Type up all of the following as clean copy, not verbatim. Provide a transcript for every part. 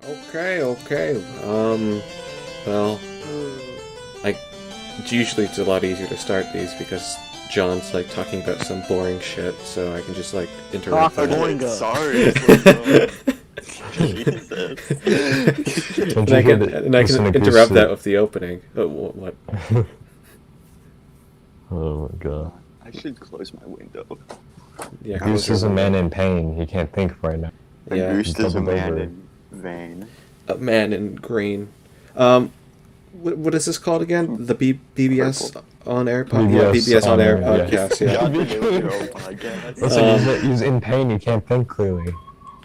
Okay. Well, usually it's a lot easier to start these because John's like talking about some boring shit, so I can just like interrupt that. Sorry. Jesus. and I can interrupt that with the opening. What? Oh my god. I should close my window. Yeah, Goose is a man in pain. He can't think right now. Yeah, Goose is a man over. in vain. A man in green. What is this called again? The BBS on air podcast. Yeah, BBS on air podcast. Yeah. Not the new podcast. Listen, he's in pain. He can't think clearly.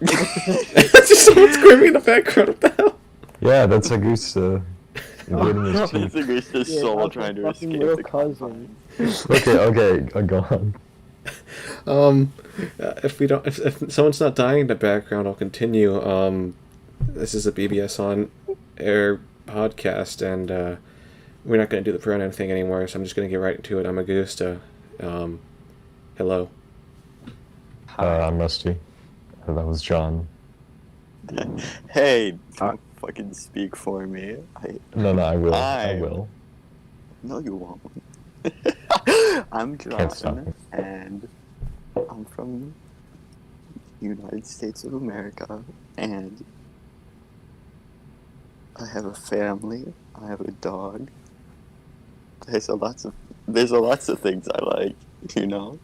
That's just someone screaming in the background. What the hell? Yeah, that's a Goose. Gritting his I teeth. think it's just soul trying to escape little the cousin. Okay, go on. If someone's not dying in the background, I'll continue. This is a BBS on air podcast, and we're not going to do the pronoun thing anymore, so I'm just going to get right into it. I'm Augusta. Hello. I'm Rusty. That was John. Hey, don't fucking speak for me. No, I will. I will. No, you won't. I'm Can't stop John, me. and I'm from the United States of America, and I have a family. I have a dog. There's a lots of things I like, you know.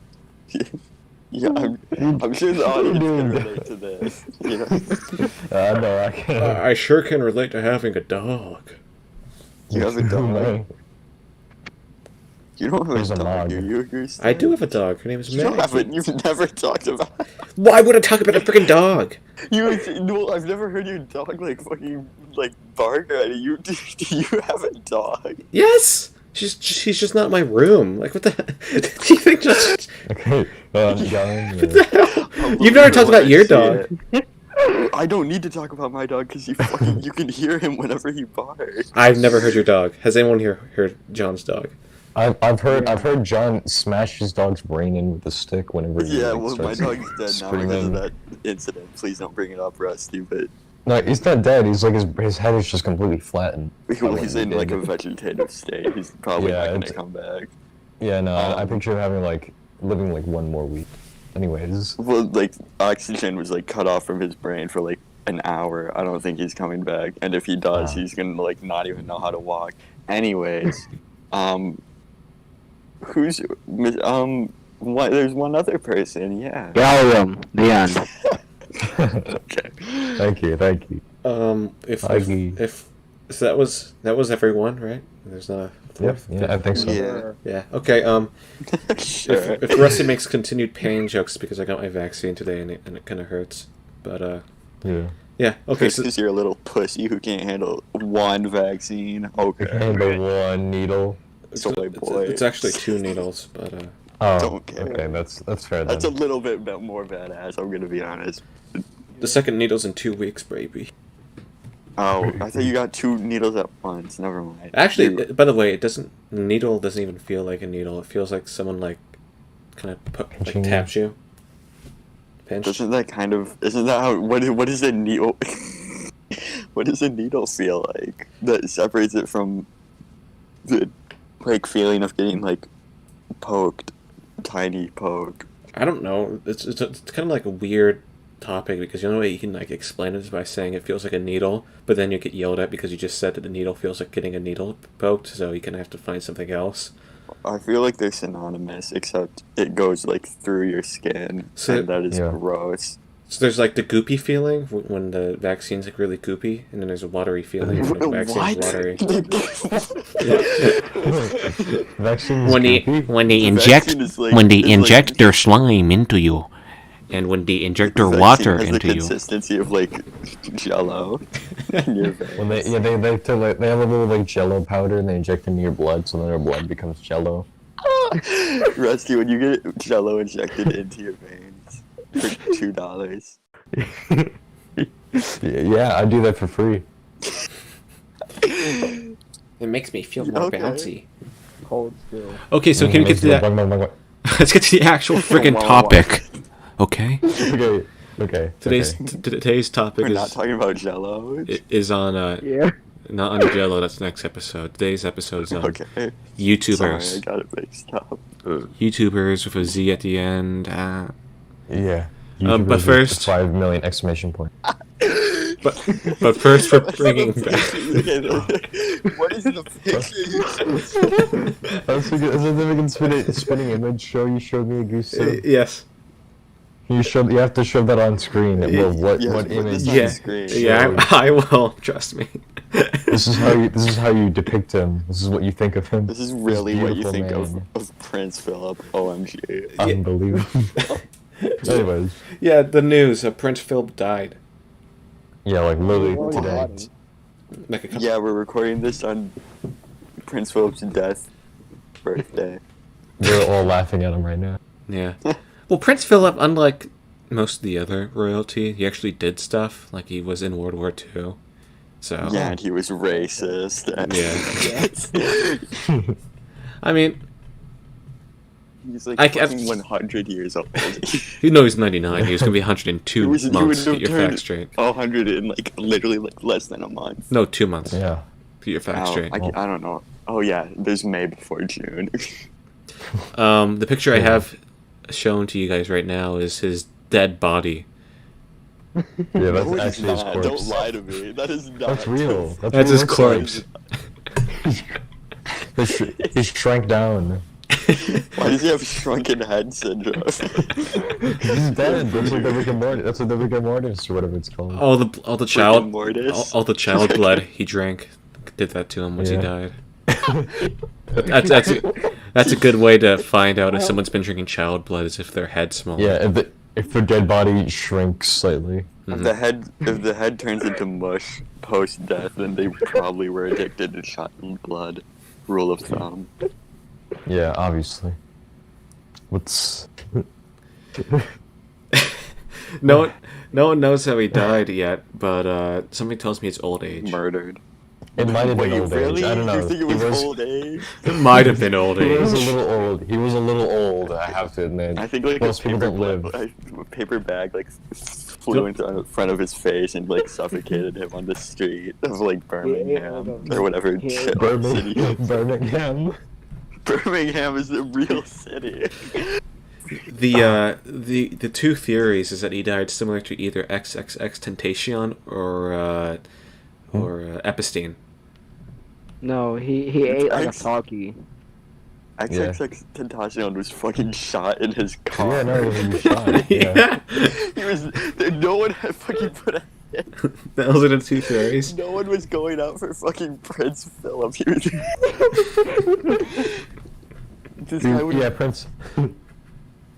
Yeah, I'm sure the audience can relate to this. You know? No, I can't. I sure can relate to having a dog. You have a dog. You don't have There's a a dog, dog. do you, Augusta? I do have a dog. Her name is You don't have Maggie. You've never talked about it. Why would I talk about a freaking dog? No, I've never heard your dog like fucking like bark at you. Do you have a dog? Yes. She's just not in my room. Like, what the? Do you think just? Okay, John. What the hell? You've never talked about your dog. I don't need to talk about my dog because you can hear him whenever he barks. I've never heard your dog. Has anyone here heard John's dog? I've heard John smash his dog's brain in with a stick whenever he Yeah, like, well, my starts dog's dead now because screaming. of that incident. Please don't bring it up, Rusty. But No, he's not dead. He's like his head is just completely flattened. he's in like a vegetative state. He's probably Yeah, not gonna it's- come back. Yeah, no, I picture him having living one more week. Anyways, Well, like oxygen was like cut off from his brain for like an hour. I don't think he's coming back. And if he does, he's gonna like not even know how to walk. Anyways, who's there's one other person. Yeah. Gallium, the end. Okay. thank you. If so that was everyone, right? There's not a Yep, fourth. yeah, I think so. Yeah. Yeah. Okay. Sure. If Rusty makes continued pain jokes because I got my vaccine today and it kind of hurts, but Yeah. yeah. Okay. Just So because you're a little pussy who can't handle one vaccine. Okay. And the one needle. Soy boy. it's actually 2 needles, but Oh, Don't care. okay, that's fair then. That's a little bit more badass. I'm gonna be honest. the second needle's in 2 weeks, baby. Oh, I thought you got 2 needles at once. Never mind. Actually, by the way, needle doesn't even feel like a needle. It feels like someone kind of Pinching you. taps you. Pinch. Isn't that how? What is a needle? What does a needle feel like that separates it from the feeling of getting poked, tiny poke? I don't know. It's kind of like a weird topic because the only way you can explain it is by saying it feels like a needle, but then you get yelled at because you just said that the needle feels like getting a needle poked, so you kind of have to find something else. I feel like they're synonymous, except it goes through your skin, So- and that is Yeah. gross. So there's the goopy feeling when the vaccine's really goopy, and then there's a watery feeling when the vaccine's watery. Vaccine when they vaccine is inject their slime into you, and when they inject their Vaccine water has into the you. consistency of Jello in your veins. When they have a little Jello powder and they inject it into your blood, so then your blood becomes Jello. Rusty, when you get Jello injected into your veins for $2. Yeah, I do that for free. It makes me feel more Okay. bouncy. Cold still. Okay, so can we get to that? Let's get to the actual friggin' topic. Okay. Okay, Okay. Today's topic We're not talking about Jello. is on Yeah. not on Jello. That's next episode. Today's episode is on Okay. YouTubers. Sorry, I got it mixed up. YouTubers with a Z at the end. Yeah. But YouTubers with first- 5 million exclamation point. But first, we're bringing back. What is the picture? That's a significant spinning image show you showed me a goose soup. Yes. You have to show that on screen. Well, what Yes, what put image? this on Yeah. screen. Yeah. I will. Trust me. This is how you depict him. This is what you think of him. This is really what you beautiful think man. of Prince Philip. OMG. Unbelievable. Anyways, Yeah. The news. Prince Philip died. yeah, like literally What? today. Like a couple. Yeah, we're recording this on Prince Philip's death birthday. We're all laughing at him right now. Yeah. Well, Prince Philip, unlike most of the other royalty, he actually did stuff. Like he was in World War II. So. Yeah, and he was racist. Yeah. I mean, He's like I- fucking 100 years old. you know he's 99. He was going to be 102 He was- months. he would Get your turn- facts straight. 100 in like literally like less than a month. No, 2 months. Yeah. Get your facts Oh, straight. I don't know. Oh yeah, there's May before June. The picture I have shown to you guys right now is his dead body. Yeah, that's No, it's actually his not. corpse. Don't lie to me. That is not. That's real. That's his what it looks corpse. like. He shrank down. Why does he have shrunken head syndrome? He's dead. That's like the Rick and Morty. That's like the Rick and Mortis or whatever it's called. All the child, Mortis. all the child blood he drank did that to him once he Yeah. died. That's a good way to find out if someone's been drinking child blood, is if their head's smaller. Yeah, if their dead body shrinks slightly. If the head turns into mush post death, then they probably were addicted to child blood. Rule of thumb. Yeah, obviously. What's No one knows how he died yet, but something tells me it's old age. Murdered. it might have been Wait, old really? age. I don't know. You think it He was old age? It might have been old He was a age. little old. He was a little old. I have to admit. I think like Most a people paper, don't live. a paper bag like flew into front of his face and like suffocated him on the street of like Birmingham or whatever shit city. Birmingham. Birmingham is the real city. The two theories is that he died similar to either XXX Temptation or Epstein. No, he ate like a Ex- talkie. XXX Tentacion was fucking shot in his car. Yeah, no, he was shot. Yeah. He was. No one had fucking put a hit. Those are the two theories. No one was going out for fucking Prince Philip. He was. This guy would. Yeah, Prince.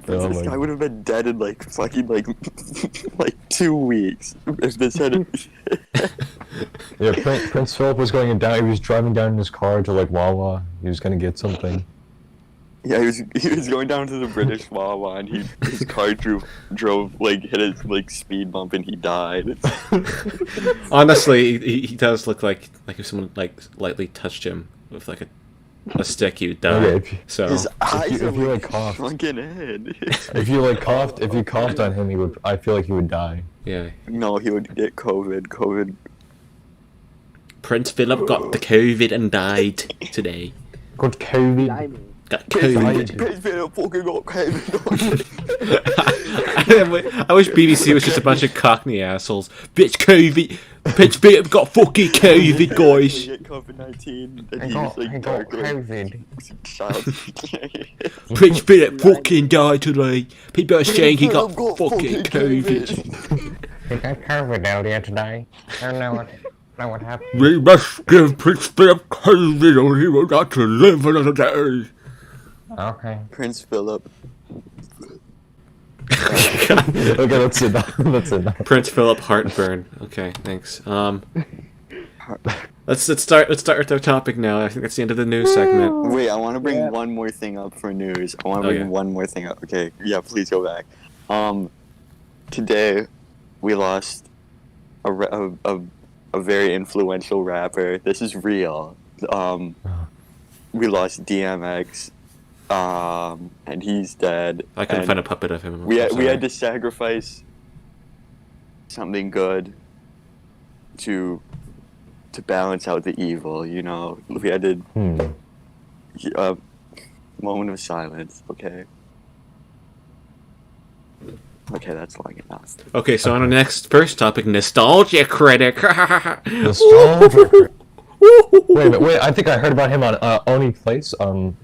Oh This my guy would have been dead in like fucking like 2 weeks if this had. Yeah, Prince Philip was going down. He was driving down in his car to like Wawa. He was gonna get something. Yeah, he was going down to the British Wawa and his car drove like hit a like speed bump and he died. Honestly, he does look like if someone like lightly touched him with like a stick, he would die. Okay, if you- So His eyes if are you, like like, coughed. shrunken in. If you coughed on him, he would. I feel like he would die. yeah, No, he would get COVID. COVID. Prince Philip got the COVID and died today. Got COVID. Diamond. Got Prince COVID. Philip fucking got COVID. I wish BBC was just a bunch of Cockney assholes. Bitch COVID. Prince Philip got fucking COVID, guys. Get COVID-19 and I he got, was like I got dark. COVID. Child. Prince Philip fucking died today. People are saying he got Philip fucking COVID. I got COVID out here today. I don't know what happened. We must give Prince Philip COVID or he will not to live another day. Okay. Prince Philip. Okay, that's it. That's it. Prince Philip heartburn. Okay, thanks. Let's start with our topic now. I think that's the end of the news segment. Wait, I want to bring Yeah. one more thing up for news. I want to Oh, bring yeah. one more thing up. Okay, yeah, please go back. Today we lost a very influential rapper. This is real. We lost DMX, and he's dead. I couldn't and find a puppet of him. we I'm had sorry. to sacrifice something good to balance out the evil. You know, we had to moment of silence. Okay. Okay, that's long enough. Okay, so on our first topic, Nostalgia Critic. Nostalgia. Wait, I think I heard about him on Oni Plays. Oni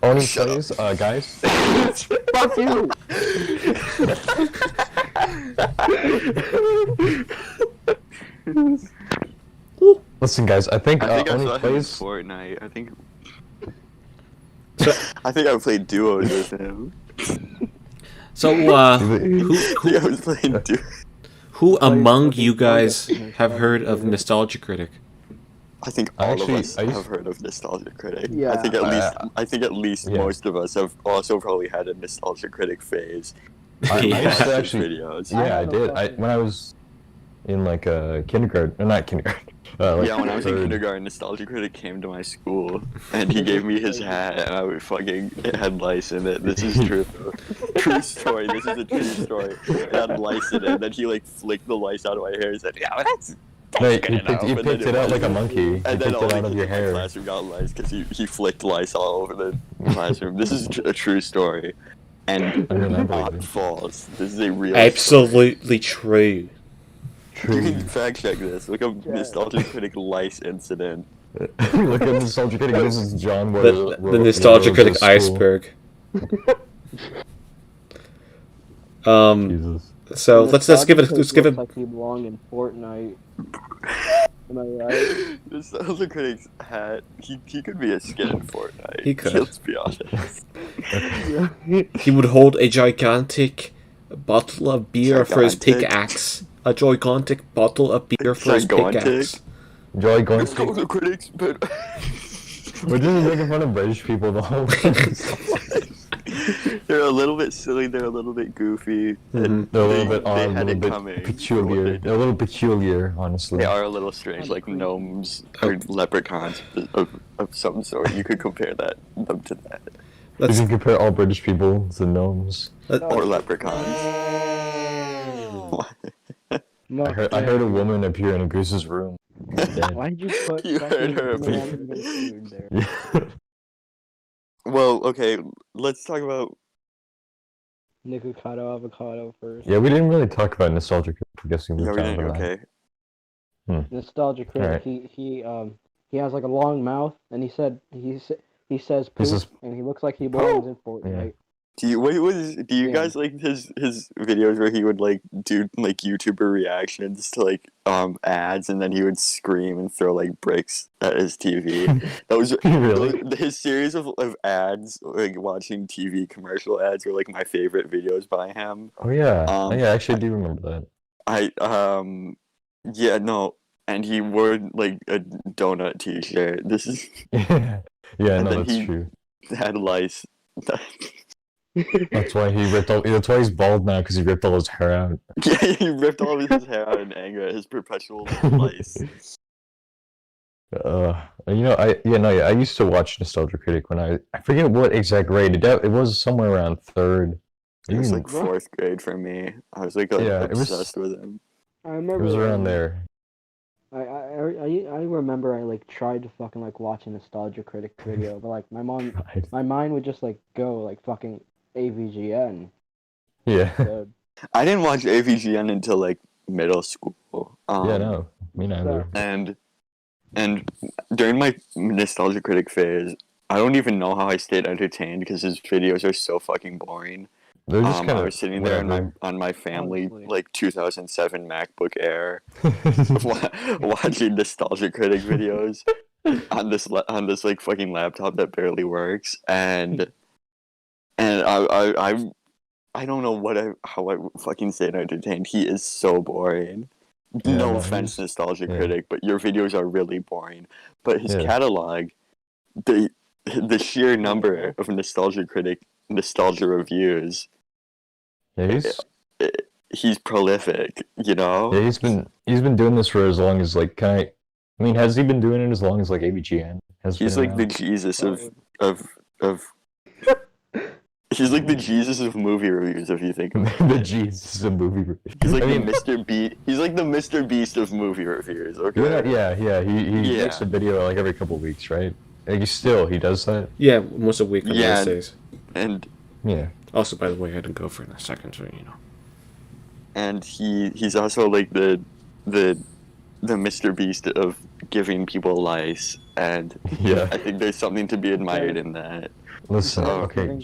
Plays, guys. Fuck you! Listen, guys, I think I Oni saw him in Plays. Fortnite. I think I played duos with him. So, I was playing duos. who among you guys have heard of Nostalgia Critic? I think all of us have heard of Nostalgia Critic. Yeah. I think at least most of us have also probably had a Nostalgia Critic phase. I Yeah. used to actually. Videos. Yeah, I did. When I was in like kindergarten, or not kindergarten. Yeah, when I was in kindergarten, Nostalgia Critic came to my school, and he gave me his hat, and it had lice in it. This is true. True story. This is a true story. It had lice in it, and then he like flicked the lice out of my hair and said, "Yeah, that's No, you good enough." picked it out like a monkey. You And then picked all it the out of kids your in my hair. classroom got lice because he flicked lice all over the classroom. This is a true story, and I remember not it. false. This is a real. Absolutely true. You can fact check this. Look up Nostalgia Critic lice incident. Look at Nostalgia Critic. This is John. The Nostalgia Critic iceberg. Jesus. So let's give it. Let's give it. Like he belonged in Fortnite. Am I right? Nostalgia Critic's hat. He could be a skin in Fortnite. He could. Let's be honest. He would hold a gigantic bottle of beer for his Gigantic? pickaxe. A gigantic bottle of beer for his Gigantic? pickaxe. Joy going to. Nostalgia Critics, but We're just making fun of British people the whole time. they're a little bit silly. They're a little bit goofy. And They're a little bit they odd, a had little it bit coming. peculiar. They're a little peculiar, honestly. They are a little strange, like gnomes or leprechauns of some sort. You could compare them to that. You Let's can compare all British people to gnomes. Or leprechauns. No, I heard a woman appear in a goose's room. Dead. Why did you put You heard her fucking food there? Yeah. Well, okay, let's talk about. Nikocado avocado first. Yeah, we didn't really talk about nostalgia. I'm guessing Yeah, we're we talking didn't, about that. okay. Nostalgia critic. Alright. He has like a long mouth, and he says poop, says- and he looks like he belongs in Fortnite. Do you Yeah. guys like his videos where he would like do like YouTuber reactions to like ads, and then he would scream and throw like bricks at his TV? That was Really? his series of ads, like watching TV commercial ads, were like my favorite videos by him. Oh yeah. Um, Yeah, I actually do remember Yeah, no, and he wore like a donut T-shirt. This is that. Yeah, And no, then that's he- true. had lice. That's why he ripped all. That's why he's bald now, because he ripped all his hair out. Yeah, he ripped all of his hair out in anger at his perpetual lice. I used to watch Nostalgia Critic when I forget what exact grade. It was somewhere around third. It was Even- like fourth grade for me. I was like Yeah, it was- obsessed with him. I it remember. was around there. I remember I like tried to fucking like watch a nostalgia critic video, but like my mind would just like go like fucking AVGN. Yeah. So, I didn't watch AVGN until like middle school. Yeah, no, me neither. And during my nostalgia critic phase, I don't even know how I stayed entertained because his videos are so fucking boring. They're just kind I of. was sitting there on my family Honestly. like 2007 MacBook Air, watching nostalgia critic videos on this like fucking laptop that barely works, and I don't know how I fucking stayed entertained. He is so boring. Yeah, No no, offense, he's- nostalgia yeah. critic, but your videos are really boring. But his Yeah. catalog, the sheer number of nostalgia reviews, Yeah, he's prolific, you know? yeah, he's been doing this for as long as like. I mean, has he been doing it as long as like ABGN has He's been like the around? Jesus of He's like the Jesus of movie reviews, if you think about it. The Jesus of movie. He's like I mean, the Mr. Beast. He's like the Mr. Beast of movie reviewers. Okay. yeah. He Yeah. makes a video like every couple weeks, right? Like he does that. Yeah, once a week on Yeah. Wednesdays. And Yeah. Also, by the way, I didn't go for it in a second, so you know. and he's also like the Mr. Beast of giving people lice, and Yeah. I think there's something to be admired in that. Listen, Oh, okay.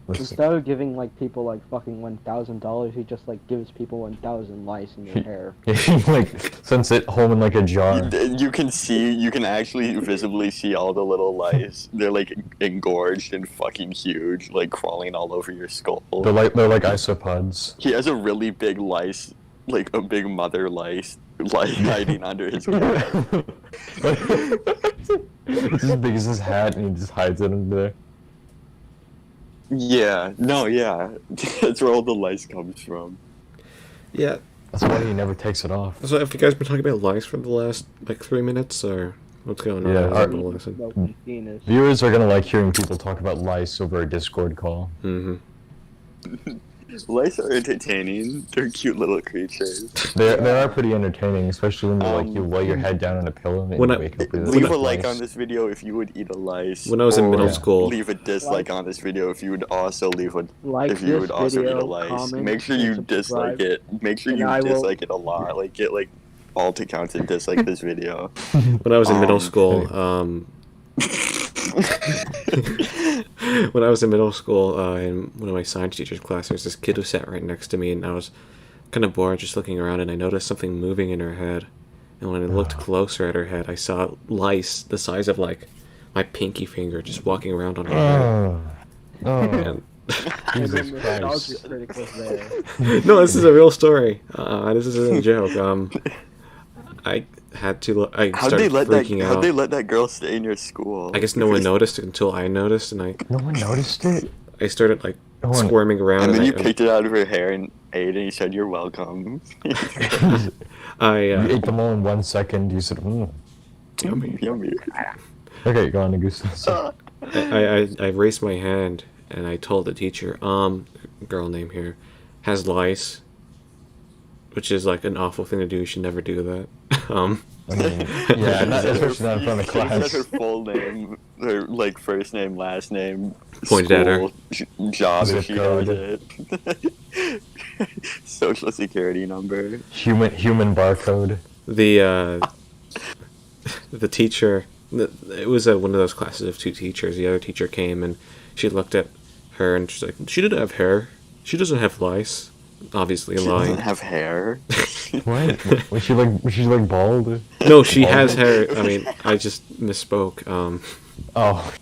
Listen. Instead of giving like people like fucking $1,000, he just like gives people 1,000 lice in their hair. He like sends it home in like a jar. You can actually visibly see all the little lice. They're like engorged and fucking huge, like crawling all over your skull. They're like isopods. He has a really big lice, like a big mother lice, like hiding under his head. It's as big as his hat, and he just hides it under there. Yeah, no, yeah, that's where all the lice comes from. Yeah. That's why he never takes it off. So, have you guys been talking about lice for the last like 3 minutes, or what's going on? Yeah, I haven't listened. Smoking penis. Viewers are gonna like hearing people talk about lice over a Discord call. Mm-hmm. Lice are entertaining. They're cute little creatures. They are pretty entertaining, especially when you lay your head down on a pillow and When you I- wake up with Leave with a like lice. on this video if you would eat a lice. When I was in or middle school- leave a dislike on this video if you would also leave a Like if you this would also eat video, a lice. comment, Make sure and you subscribe. dislike it. Make sure and you I will- dislike it a lot. Like get like alt accounts and dislike this video. When I was in middle Um, school, when I was in middle school, in one of my science teacher's class, there was this kid who sat right next to me, and I was kind of bored just looking around, and I noticed something moving in her head. And when I looked closer at her head, I saw lice the size of like my pinky finger just walking around on her head. Oh, And Jesus And the Christ. nostalgia critic was there. no, this is a real story. This isn't a joke. I had to. I How'd they started let that? freaking How'd out. they let that girl stay in your school? I guess no one noticed until I noticed, and No one noticed it? I started like No one- squirming around. And then you I, picked it out of her hair and ate it. And you said you're welcome. I You ate them all in 1 second. You said, yummy. Yummy. Okay, go on, Augusto. I raised my hand and I told the teacher, girl name here, has lice, which is like an awful thing to do. You should never do that. I mean, yeah, not, especially not in front of You said class. her full name, her like first name, last name, Pointed at her. job Zip if she code. has it, social security number. Human barcode. The teacher, it was one of those classes of two teachers. The other teacher came and she looked at her and she's like, she didn't have hair. She doesn't have lice. Obviously She doesn't lying. have hair. What? Was she like bald? No, she has hair. I mean, I just misspoke. Oh,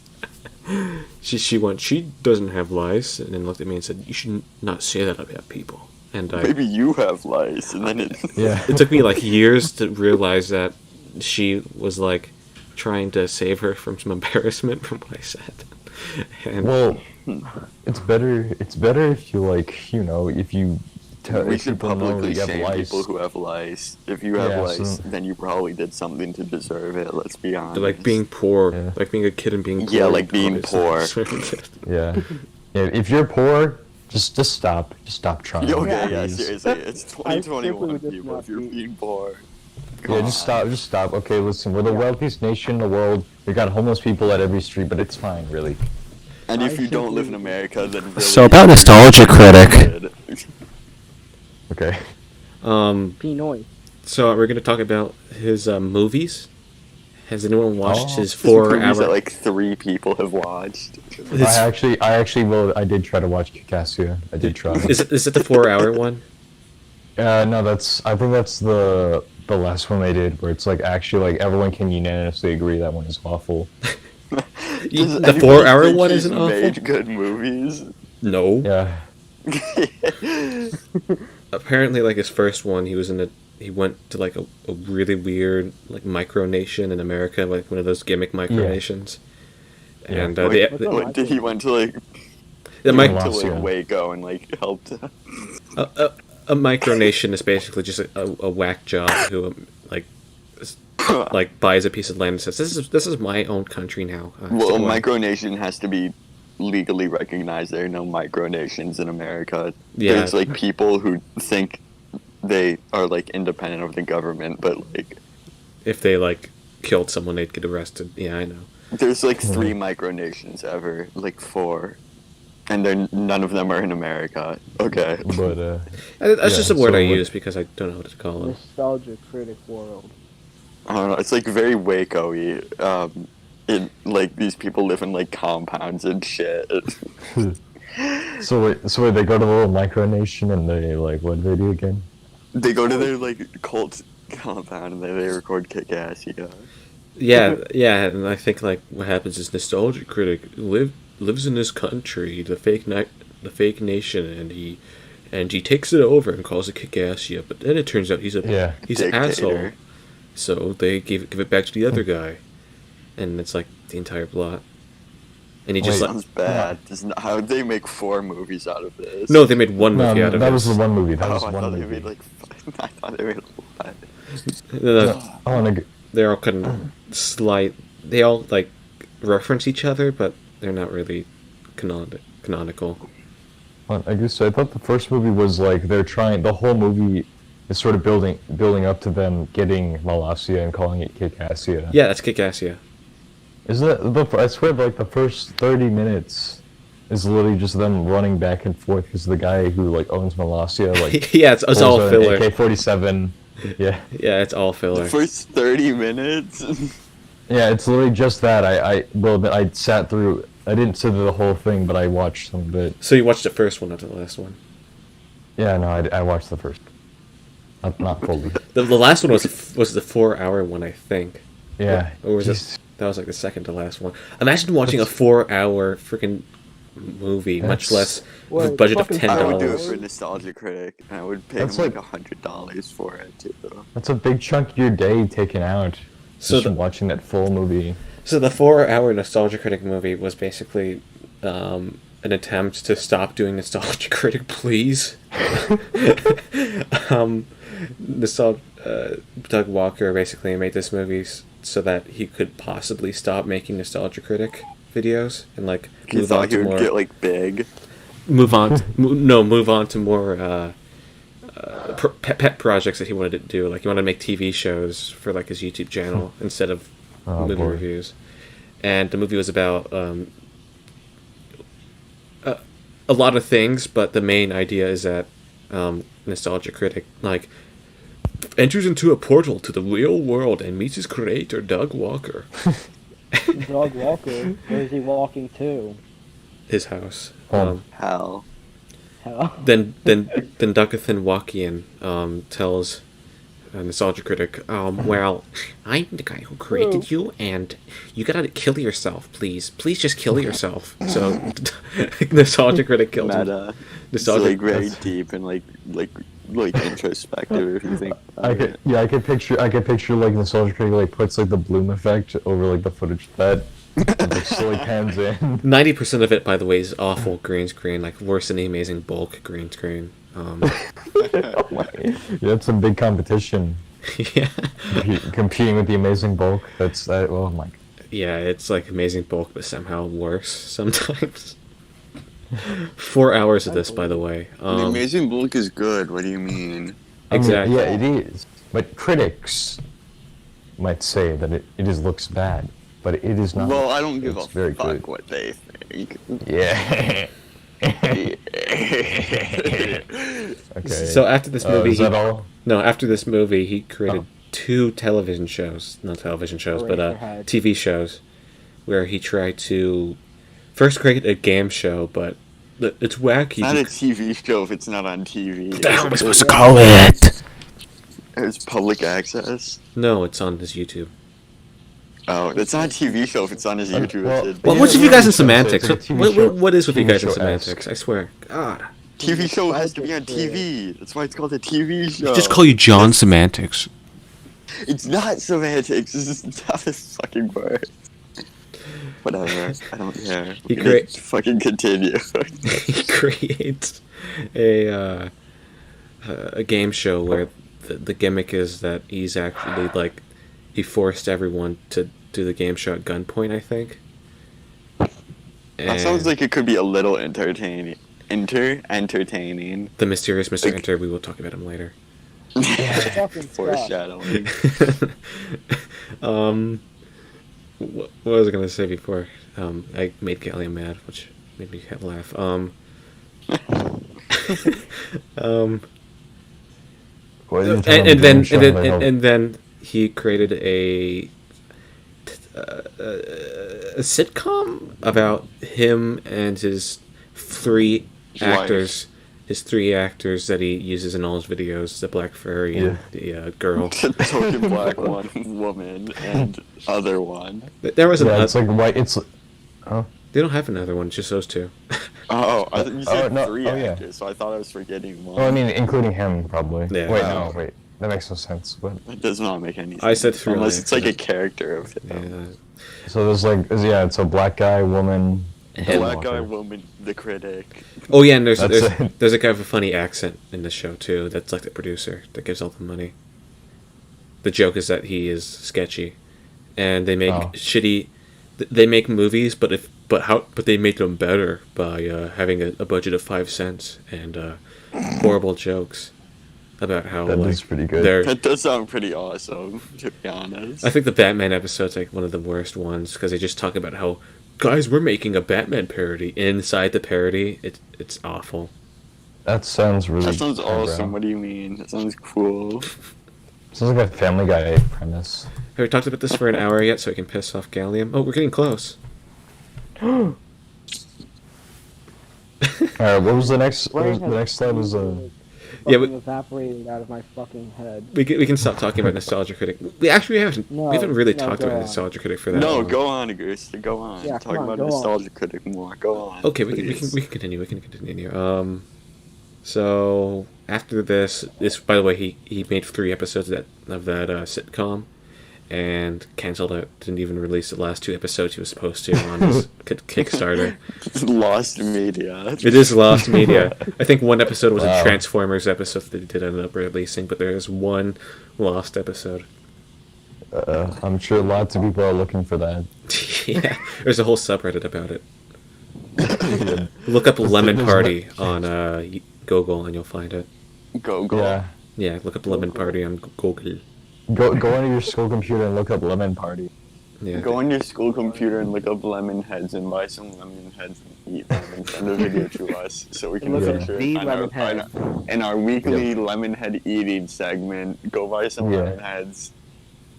She doesn't have lice, and then looked at me and said, "You should not say that about people." And Maybe you have lice, and then it. yeah. it took me like years to realize that she was like trying to save her from some embarrassment from what I said. And Well, it's better if you like, if you We if should people know publicly that you have shame lice. people who have lice. If you have Yeah, lice, so- then you probably did something to deserve it. Let's be honest. like being poor, Yeah. like being a kid and being poor. Yeah, like being obviously. Yeah. Yeah, if you're poor, just stop. Just stop trying. Okay, yeah, please. seriously, it's I simply 2021, would just people. not If you're be- being poor, Yeah, just stop. Okay, listen, we're the wealthiest nation in the world. We got homeless people at every street, but it's fine, really. and if I you don't live in simply- America, then really. So about Nostalgia Critic. Okay. Pinoy. So we're gonna talk about his movies. Has anyone watched Oh. his Movies 4-hour? that like 3 people have watched. I actually did try to watch Cassia. I did try. Is it the 4-hour one? No, I think that's the last one they did, where it's like actually like everyone can unanimously agree that one is awful. Does The anybody 4-hour think one he's isn't awful. made good movies. No. Yeah. Apparently, like his first one, he went to like a really weird like micronation in America, like one of those gimmick micronations. Yeah. And Wait, the wait, did he went to like the he mic- went to Lost, yeah. like Waco and like helped? a micronation is basically just a whack job who like buys a piece of land and says, "This is my own country now." Well, so, micronation has to be legally recognized there are no micronations in America. Yeah. There's like people who think they are like independent of the government, but like If they like killed someone, they'd get arrested. Yeah, I know. there's like 3 micronations ever, like 4, and they're none of them are in America. Okay. But That's just a Yeah, word so I what- use because I don't know what to call it. Nostalgia critic world. I don't know. It's like very Waco-y. It like these people live in like compounds and shit. so wait, they go to the little micronation and they like what do they do again? They go to their like cult compound and they record Kick-Ass. Yeah, and I think like what happens is Nostalgia Critic lives in this country, the fake nation, and he takes it over and calls it Kick-Ass, but then it turns out he's an Dictator. asshole. So they give it back to the other guy, and it's like the entire plot. And he just Wait, like Sounds bad. How would they make 4 movies out of this? no, they made one No, movie out of that it. was the one movie. That Oh, was I one thought movie. they made like. I thought they made a lot. I want to. They're all kind of they all like reference each other, but they're not really canonical. I guess I thought the first movie was like they're trying. The whole movie is sort of building up to them getting Malasia and calling it Kick-Assia. Yeah, that's Kick-Ass, yeah. Isn't that I swear, like the first 30 minutes is literally just them running back and forth because the guy who like owns Malasia like Yeah, it's all pulls an filler. AK-47. Yeah, Yeah, it's all filler. The first 30 minutes. yeah, it's literally just that. I sat through. I didn't sit through the whole thing, but I watched some of it. So you watched the first one, not the last one. Yeah, no, I watched the first. Not fully. The last one was the 4-hour one, I think. Yeah. Or was it? That was like the second to last one. Imagine watching a 4-hour freaking movie, much less with a Wait, budget of fucking I would do it $10. for Nostalgia Critic, and I would pay That's him like like- $100 for it too. That's a big chunk of your day taken out. So Just the- from watching that full movie. So the 4-hour Nostalgia Critic movie was basically an attempt to stop doing Nostalgia Critic, please. Doug Walker basically made this movie so that he could possibly stop making Nostalgia Critic videos and like He move on thought he to would more get like big. move on to more pet projects that he wanted to do. Like he wanted to make TV shows for like his YouTube channel instead of Oh, movie boy. reviews. And the movie was about a lot of things, but the main idea is that Nostalgia Critic like enters into a portal to the real world and meets his creator, Doug Walker. Dog Walker. Where is he walking to? His house. Home. Hell. Hell. Then Duckathan Wakian tells Nostalgia Critic, well, I'm the guy who created you, and you gotta kill yourself, please. Please just kill yourself. So Nostalgia Critic kills him. Meta. It's Nostalgia like very deep and like introspective if you think about it. I could picture like Nostalgia Critic like puts like the bloom effect over like the footage that and, like slowly pans in. 90% of it, by the way, is awful green screen, like worse than the Amazing Bulk green screen. Yeah, that's some big competition. Yeah. Competing with the Amazing Bulk. That's that. Oh my. Yeah, it's like Amazing Bulk, but somehow worse sometimes. 4 hours of this, by the way. The Amazing Bulk is good. What do you mean? Exactly. Yeah, it is. But critics might say that it looks bad, but it is not. Well, I don't give It's a very fuck good. what they think. Yeah. Okay. So after this movie, is that all? No, after this movie, he created Oh. 2 television shows, not television shows, but Eraserhead. TV shows, where he tried to first create a game show, but it's wacky. It's not a TV show if it's not on TV. What the hell am I supposed to It's- call it? It's public access. No, it's on his YouTube. Oh, it's not a TV show if it's on his YouTube. well- It's a- Well, Yeah, what's with you yeah, guys in it's a semantics? TV What, show- what is with you TV guys in show-esque. semantics? I swear. God. TV show has to be on TV. That's why it's called a TV show. Just call you John Semantics. It's not semantics. This is not a fucking word. Whatever. I don't care. He We need create- to fucking continue. He creates a game show where the gimmick is that he's actually like he forced everyone to do the game show at gunpoint, I think. That sounds like it could be a little entertaining. Entertaining. The mysterious Mr. Like- Enter. We will talk about him later. Fucking sucks. Foreshadowing. What was I gonna say before? I made Gallium mad, which made me laugh. And then he created a sitcom about him and his three actors. His three actors that he uses in all his videos: the black furry, and the girl, The token black one, woman, and other one. There was another. it's like white. It's. They don't have another one; just those two. Oh, I thought you said no, three yeah. actors, so I thought I was forgetting one. Well, I mean, including him, probably. Yeah. Wait, Oh. no, wait. That makes no sense. But That does not make any sense. I said three Unless it's like a actors. character of him. Yeah. so there's like, it's a black guy, woman. The black guy, woman, the critic. Oh yeah, and That's there's a guy with a funny accent in the show too. That's like the producer that gives all the money. The joke is that he is sketchy, and they make shitty. They make movies, but they make them better by having a budget of 5 cents and horrible jokes about how That is pretty good. they're. That does sound pretty awesome, to be honest. I think the Batman episode's like one of the worst ones because they just talk about how, guys, we're making a Batman parody. Inside the parody, it's awful. That sounds really. That sounds highbrow. awesome. What do you mean? That sounds cool. Sounds like a Family Guy premise. Have we talked about this for an hour yet so I can piss off Gallium? Oh, we're getting close. Alright, what was the next? Brain The has next slide was Yeah, fucking evaporated out of my fucking head. We can stop talking about Nostalgia Critic. We haven't really talked go about on. Nostalgia Critic for that No, long. go on, Augusta. Go on. Yeah, Talk come on, about go on. Nostalgia Critic more. Go on. Okay, we can please. continue. We can continue. So after this, by the way, he made 3 episodes of that sitcom, and canceled it. Didn't even release the last 2 episodes he was supposed to on his Kickstarter. Lost media. It is lost media. I think one episode was Wow. a Transformers episode that they did end up releasing, but there is one lost episode. I'm sure lots of people are looking for that. Yeah, there's a whole subreddit about it. Look up Lemon there's Party on Google and you'll find it. Go. Yeah. Yeah, look up Lemon Party on Google. Go onto your school computer and look up Lemon Party. Yeah. Go on your school computer and look up lemon heads and buy some lemon heads and eat them and send a video to us so we can Look at feature the it lemon head. in our weekly lemon head eating segment. Go buy some Yeah. lemon heads,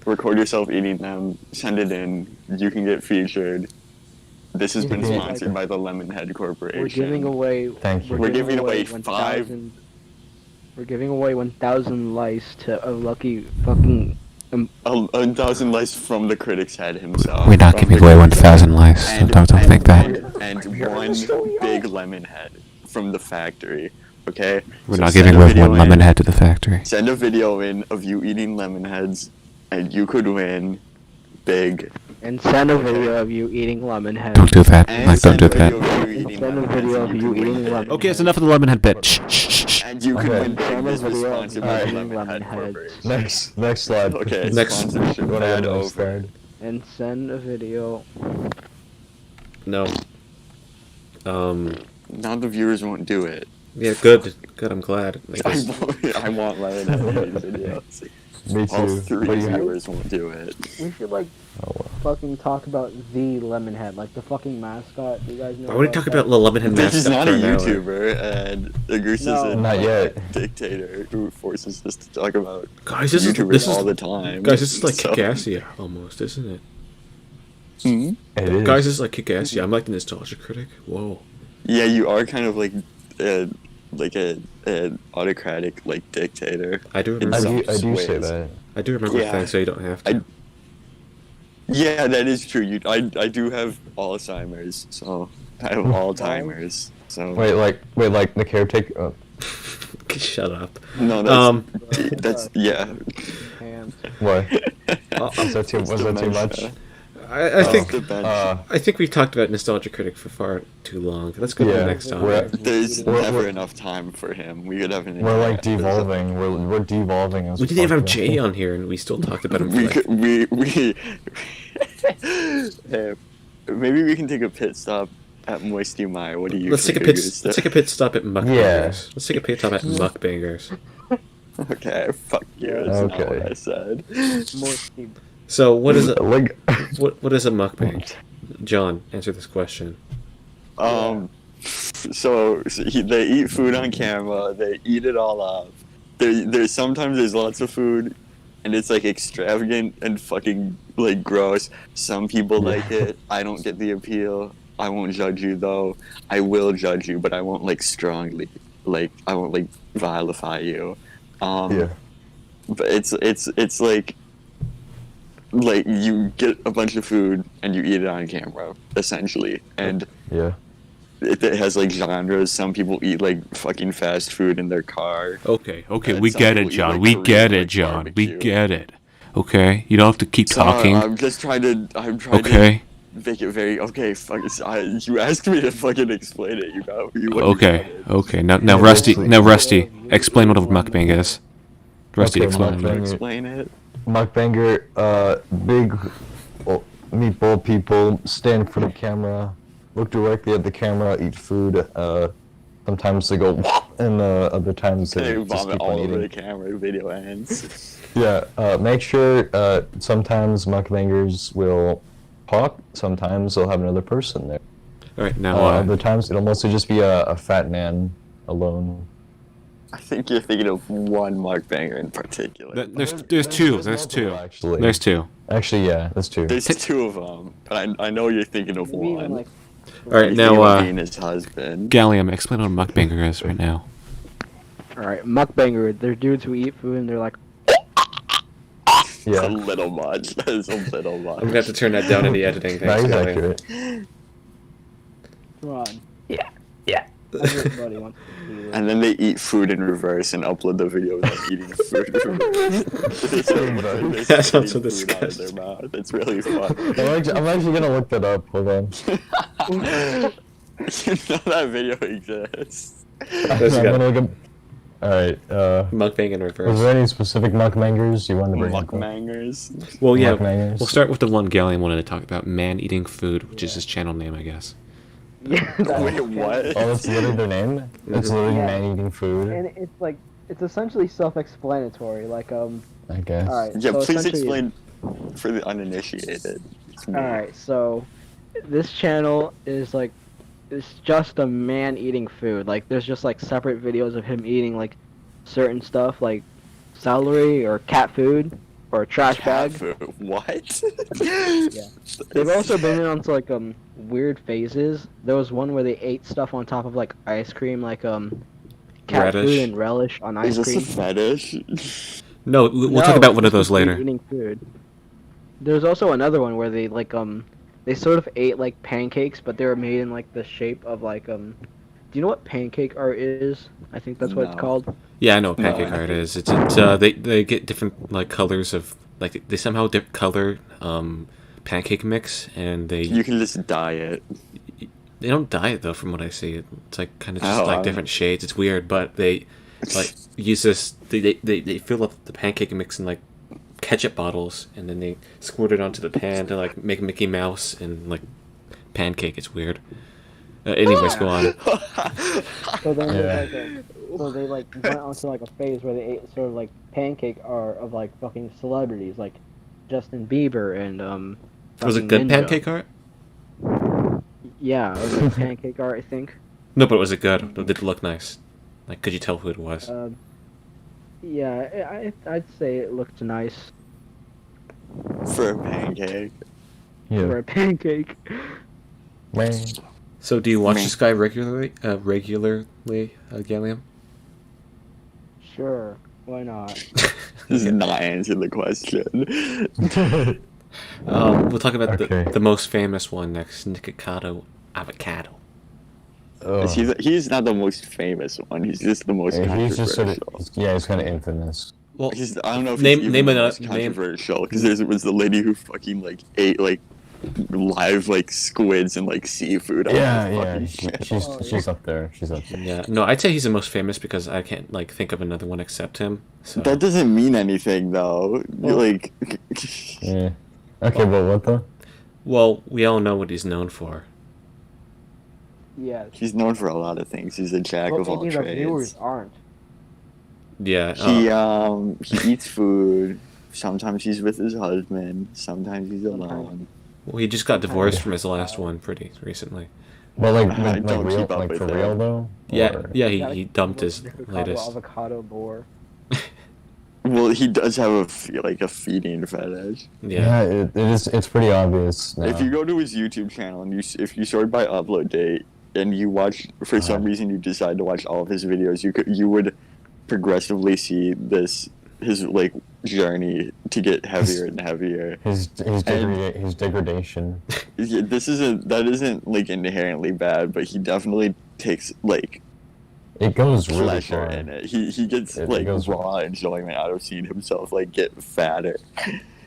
record yourself eating them, send it in. You can get featured. This has been Yeah. sponsored by the Lemon Head Corporation. We're giving away. Thank you. We're giving away 1,000 We're giving away 1,000 lice to a lucky fucking. 1,000 lice from the critic's head himself. We're not From giving the away critic's 1,000 head. lice, so don't think that. And one big lemon head from the factory. Okay. We're So not send giving a away video one in. lemon head to the factory. Send a video in of you eating lemon heads, and you could win big. And send a video of you eating lemon head. Don't do that. And Like, don't send do a video that. of you eating Send a lemon heads, video and of you you could win eating big. lemon Okay, it's enough of the lemon head bit. Shh, shh, shh, shh. And you could Okay. win big. Send a This was video of sponsored you by the eating Lemon lemon Head heads. Corporation. Next slide. Okay, Next- sponsorship Go to the ad next over. slide. And send a video. No. Now the viewers won't do it. Yeah, good. Good, I'm glad. I I guess. want lemon head videos. Me All too. 3 But you have- viewers won't do it. We should like Oh, well. fucking talk about the lemon head, like the fucking mascot. You guys know? Why would we talk about the lemon head This is mascot not a for an hour? YouTuber, and the Goose is No. a Not yet. dictator who forces us to talk about Guys, YouTubers this all is the time. guys, this is like So- Kikassia almost, isn't it? Hmm? It is. Guys, this is like Kikassia. I'm like the nostalgia critic. Whoa. Yeah, you are kind of like an autocratic like dictator. I do In remember. I some do say ways. that. I do remember Yeah. things, so you don't have to. Yeah, that is true. I do have Alzheimer's, so I have Alzheimer's. So Wait, like the caretaker. Shut up. no, that's yeah. Hands. What? Uh, Was that too much? Dementia. I think Dementia. I think we've talked about nostalgia critic for far too long. Let's go to Yeah, the next we're- topic. There's We're- never we're- enough time for him. We could have an. We're like entire episode. devolving. We're devolving as We didn't even have podcast. Jay on here, and we still talked about him. For We like, could, we Hey, maybe we can take a pit stop At Moisty My, what do you Let's take a think pit. are good Let's take a pit stop at Mukbangers. Yeah. Let's take a pit stop at Mukbangers. Okay, fuck you. That's not Okay. what I said. More Steve. So what is a Like, what is a mukbang? John, answer this question. They eat food on camera. They eat it all up. There's sometimes there's lots of food, and it's like extravagant and fucking like gross. Some people like it. I don't get the appeal. I won't judge you though. I will judge you, but I won't like strongly. Like I won't like vilify you. yeah. But it's like you get a bunch of food and you eat it on camera essentially, and Yeah. it has like genres. Some people eat like fucking fast food in their car. Okay, And we some get it, people eat, John. like, We Korean, get it, like, John. We barbecue. get it. Okay, you don't have to keep talking. I'm just trying to. I'm trying Okay, to make it very okay. Fuck it. You asked me to fucking explain it. You got. You okay, okay. Now, Yeah, Rusty, basically- Rusty, explain what a mukbang is. Rusty, Okay, explain. mukbang. Explain it. Mukbanger, big meatball people stand in front of the camera, look directly at the camera, eat food. Sometimes they go, and other times They they just vomit keep on all over the eating. camera. Video ends. Yeah, make sure sometimes mukbangers will talk, sometimes they'll have another person there. All right, now, Other times it'll mostly just be a fat man alone. I think you're thinking of one mukbanger in particular. there's two. There's multiple, two. Actually. There's two. Actually, yeah, that's two. There's two of them, but I know you're thinking of Maybe even one. like. All right, He's now, thinking of being his husband. Gallium, explain what a mukbanger is right now. All right, mukbanger. They're dudes who eat food and they're like, It's a Yeah, little much. That is a little much. I'm gonna have to turn that down in the editing. that Thanks, is Kelly. accurate. come on. Yeah. Everybody wants to do it. And then they eat food in reverse and upload the video of them eating food in reverse. That sounds so They spit food out of their disgusting. mouth. It's really fun. I'm actually gonna look that up. Hold on. You know that video exists. Those I'm got- gonna look up. All right. Mukbang in Was reverse. there any specific mukbangers you wanted to bring up? Mukbangers. Well, yeah. Mukbangers? We'll start with the one Gallium wanted to talk about, Man Eating Food, which is his channel name, I guess. Yeah, that's Wait, okay. what? Oh, that's literally their name. It's literally Yeah. man eating food. And it's like, it's essentially self-explanatory. Like, I guess. all right. Yeah, so please essentially- explain for the uninitiated. It's me. All right, so this channel is like, it's just a man eating food. Like, there's just like separate videos of him eating like certain stuff, like celery or cat food or trash Cat bag. food. What? Yeah. They've also been on like weird phases. There was one where they ate stuff on top of like ice cream, like cat Radish. food and relish on ice Is this cream. a fetish? No, we'll No, talk about one of it's those just later. Eating food. There's also another one where they like they sort of ate like pancakes, but they were made in like the shape of like Do you know what pancake art is? I think that's what it's No. called. Yeah, I know what No, Pancake I Art think- is. They get different like colors of like they somehow color pancake mix, and You can just dye it. they don't dye it though. From what I see, it's like kind of just Oh, like I'm- different shades. It's weird, but they like use this. They fill up the pancake mix in like ketchup bottles, and then they squirt it onto the pan to like make Mickey Mouse and like pancake. It's weird. Anyways, go on. So then Yeah. so they like went onto like a phase where they ate sort of like pancake art of like fucking celebrities like Justin Bieber and Was it fucking good Ninja. Pancake Art? Yeah, it was like pancake art, I think. No, but was it good? Did it look nice? Like, could you tell who it was? Yeah, I'd say it looked nice For a pancake. Yeah. for a pancake. Man. So, do you watch Meh. this guy regularly? Gallium? Sure, why not? This is not answering the question. We'll talk about Okay. the most famous one next, Nikocado Avocado. Oh. He's not the most famous one. He's just the most Yeah, he's just controversial. sort of, yeah, he's kind of infamous. Well, I don't know if Name- he's even name the ano- most name- controversial because there was the lady who fucking like ate like live like squids and like seafood. Yeah, the yeah, fucking she's channel. she's up there. She's up there. yeah, no, I'd say he's the most famous because I can't like think of another one except him. So That doesn't mean anything though. Like, Yeah. Okay, but what though? well, we all know what he's known for. Yeah. He's known for a lot of things. He's a jack But of all maybe the viewers trades. aren't. Yeah. He eats food. Sometimes he's with his husband. Sometimes he's alone. Well, he just got divorced from his last one pretty recently. But like, I don't real, keep up like with for that. real though. Yeah, Or- yeah. Yeah, He dumped his avocado, latest. avocado boar. Well, he does have a feeding fetish. Yeah. it is. It's pretty obvious now. If you go to his YouTube channel and if you sort by upload date and you watch, for some reason you decide to watch all of his videos, you would progressively see his like journey to get heavier and heavier. his degradation. Yeah, that isn't like inherently bad, but he definitely takes like It goes really pleasure far. in it. He gets It like goes- raw enjoyment out of seeing himself like get fatter.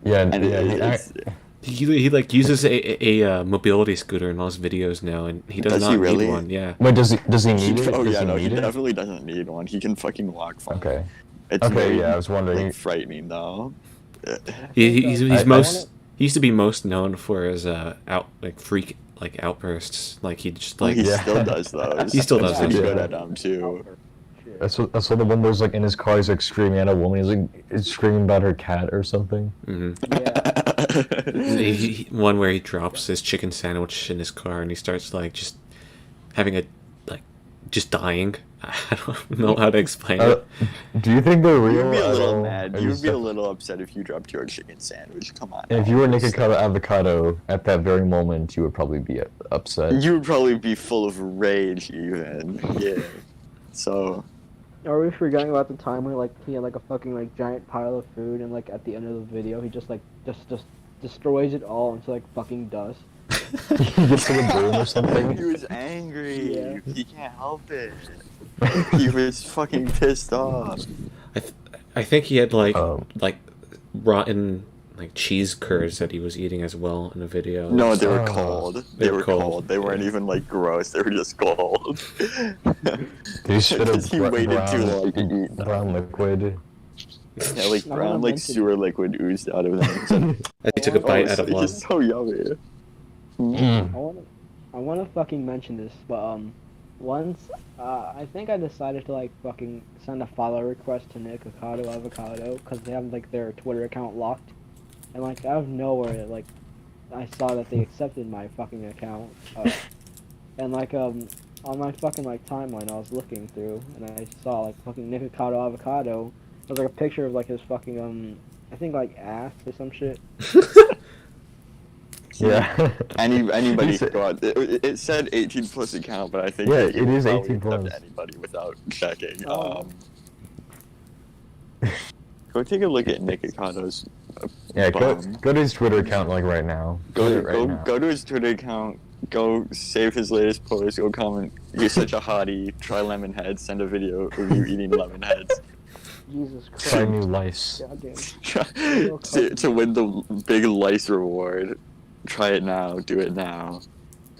Yeah, And yeah. it's, He like uses a mobility scooter in all his videos now, and he does Does not he really? need one. Yeah. Wait, does he need it? oh Does yeah, no, he need it? definitely doesn't need one. He can fucking walk fine. Okay. It's Okay, very, yeah, I was wondering. like, frightening though. He's I most. wanna- He used to be most known for his freak outbursts. Like he just like he Yeah. still does those. He still He's does pretty those, good yeah. at them too. I saw the one where he's like in his car, he's like screaming at a woman. He's like screaming about her cat or something. Yeah. one where he drops his chicken sandwich in his car and he starts like just having just dying. I don't know how to explain it. Do you think they're real? You'd be a at little all? mad. Or You'd just- be a little upset if you dropped your chicken sandwich. Come on. If you were Nikocado Avocado at that very moment, you would probably be upset. You would probably be full of rage, even. Yeah. So. Are we forgetting about the time where like he had like a fucking like giant pile of food and like at the end of the video he just destroys it all into like fucking dust? He gets to the broom or something. He was angry. Yeah. He can't help it. He was fucking pissed off. I think he had like Um, rotten like cheese curds that he was eating as well in a video. No, they were Oh. cold. They were cold. They weren't even like gross. They were just cold. He should have He waited too long to eat them. brown liquid. Yeah, like I brown wanna like mention- sewer liquid oozed out of them. He took a bite out it's, of love. it's so yummy. I wanna fucking mention this, but once I think I decided to like fucking send a follow request to Nikocado Avocado because they have like their Twitter account locked, and like out of nowhere like I saw that they accepted my fucking account, and like on my fucking like timeline I was looking through and I saw like fucking Nikocado Avocado. It was like a picture of like his fucking I think like ass or some shit. Yeah. Anybody He can go out. It said 18 plus account, but I think Yeah, that you it would is probably 18 accept plus. anybody without checking. Oh. Go take a look at Nikokado's. Yeah, go bum. to his Twitter account like right now. Go Do it right now. to his Twitter account. Go save his latest post. Go comment. You're such a hottie. Try lemon heads. Send a video of you eating lemon heads. Jesus Christ. Try new lice. Goddamn. to win the big lice reward. Try it now. Do it now.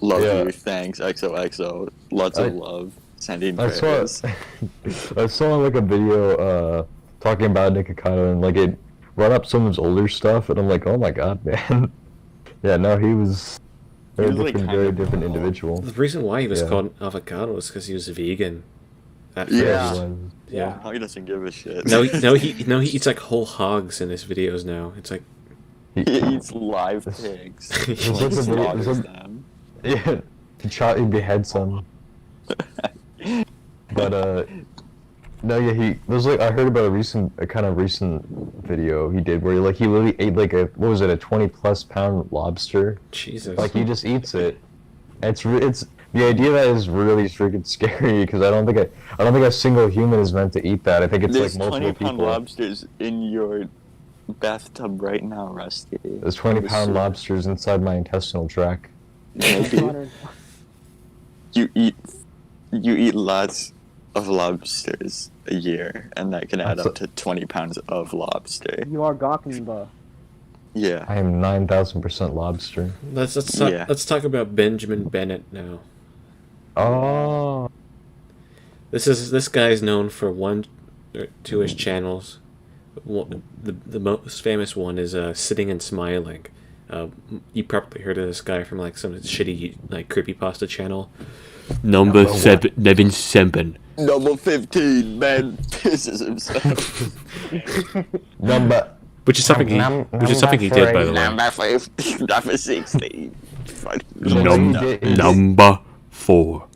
Love Yeah. you. Thanks. XOXO. Lots of I- love. Sending I saw prayers. I saw like a video talking about Nikocado and like it brought up some of his older stuff and I'm like, oh my god, man. Yeah, no, he was He was, like, different, kind very of different cool. individual. The reason why he was Yeah. called avocado was because he was vegan. At Yeah. first. He was. Yeah. How he doesn't give a shit. No, he eats like whole hogs in his videos now. It's like He eats live pigs. He There's like like a video- slaughters there's a- them. Yeah, he behead some. But no, yeah, there's like I heard about a kind of recent video he did where he literally ate like a 20+ pound lobster. Jesus. Like he just eats it. It's the idea that is really freaking scary because I don't think a single human is meant to eat that. I think it's There's like multiple 20-pound people. lobsters in your bathtub right now, Rusty. There's 20-pound lobsters inside my intestinal tract. Maybe. You eat lots of lobsters a year, and that can add That's up to 20 pounds of lobster. You are Gawking Yeah. I am 9,000% lobster. Yeah. Let's talk about Benjamin Bennett now. Oh. This guy's known for one or two ish channels. The most famous one is Sitting and Smiling. You probably heard of this guy from like some shitty like creepypasta channel. Number 777. Number 15, man pisses himself. Number. Which is something he did, by the way. Number 15, number 16. Funny. Number 4.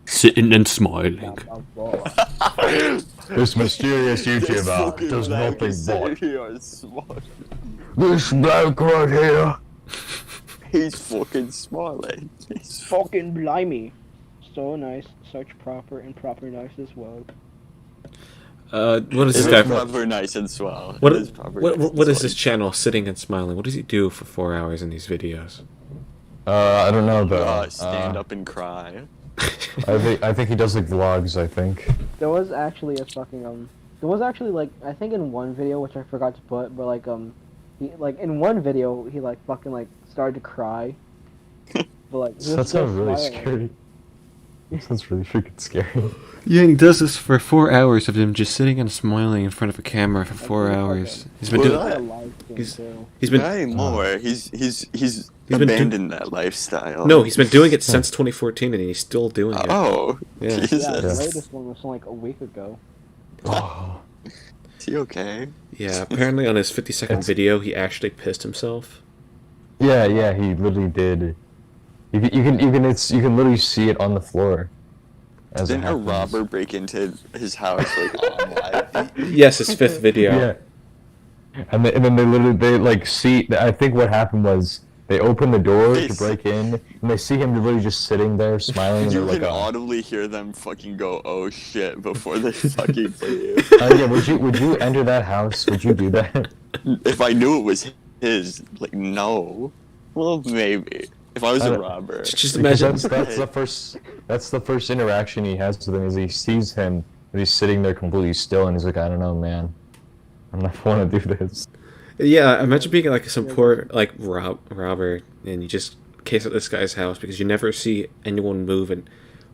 Sitting and smiling. This mysterious YouTuber does nothing but. This bloke right here. He's fucking smiling. He's Fucking blimey. So nice, such proper and proper nice as well. What is this It guy? is proper nice and swell. What It is proper what, nice and what is swell. this channel? Sitting and smiling. What does he do for 4 hours in these videos? I don't know though. Stand up and cry. I think he does like vlogs. I think. There was actually a fucking there was actually like I think in one video which I forgot to put, but like he like in one video he like fucking like started to cry. But like he was That still sounds really smiling. scary. That sounds really freaking scary. Yeah, he does this for 4 hours of him just sitting and smiling in front of a camera for 4 hours. He's been Well, doing. that- A live stream, He's- too. He's been Not anymore. He's been abandoned that lifestyle. no. He's been doing it since 2014, and he's still doing it. Oh, Yeah. Jesus. Yeah, the Yeah. latest one was from like a week ago. Oh, Is he okay? Yeah. Apparently, on his 50-second video, he actually pissed himself. yeah, he literally did. You can literally see it on the floor. As it Didn't a happens. robber break into his house like on live? Yes, his 5th video. Yeah. And then they like see. I think what happened was they opened the door to break in, and they see him literally just sitting there smiling. And You they're can like, audibly hear them fucking go, "Oh shit!" before they fucking leave. yeah, would you enter that house? Would you do that? If I knew it was his, like, no. Well, maybe. If I was a robber. Just Because imagine. that's the first interaction he has with him is he sees him and he's sitting there completely still and he's like, I don't know, man, I'm not want to do this. Yeah, imagine being like some poor like robber, and you just case out this guy's house because you never see anyone moving,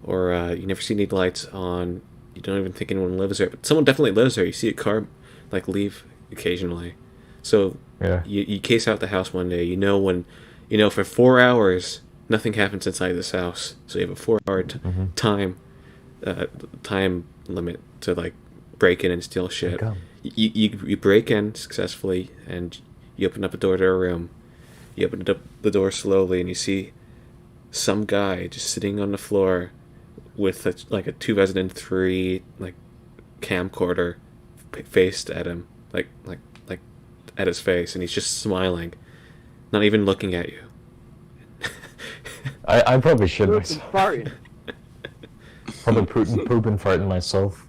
or you never see any lights on. You don't even think anyone lives there, but someone definitely lives there. You see a car like leave occasionally, so Yeah. you case out the house one day. You know for 4 hours nothing happens inside this house, so you have a 4 hour time limit to like break in and steal shit. Come. You break in successfully and you open up a door to a room. You open up the door slowly and you see some guy just sitting on the floor with a 2003 like camcorder faced at him, like at his face, and he's just smiling, not even looking at you. I probably should Pooping, myself. farting. Probably poop and farting myself.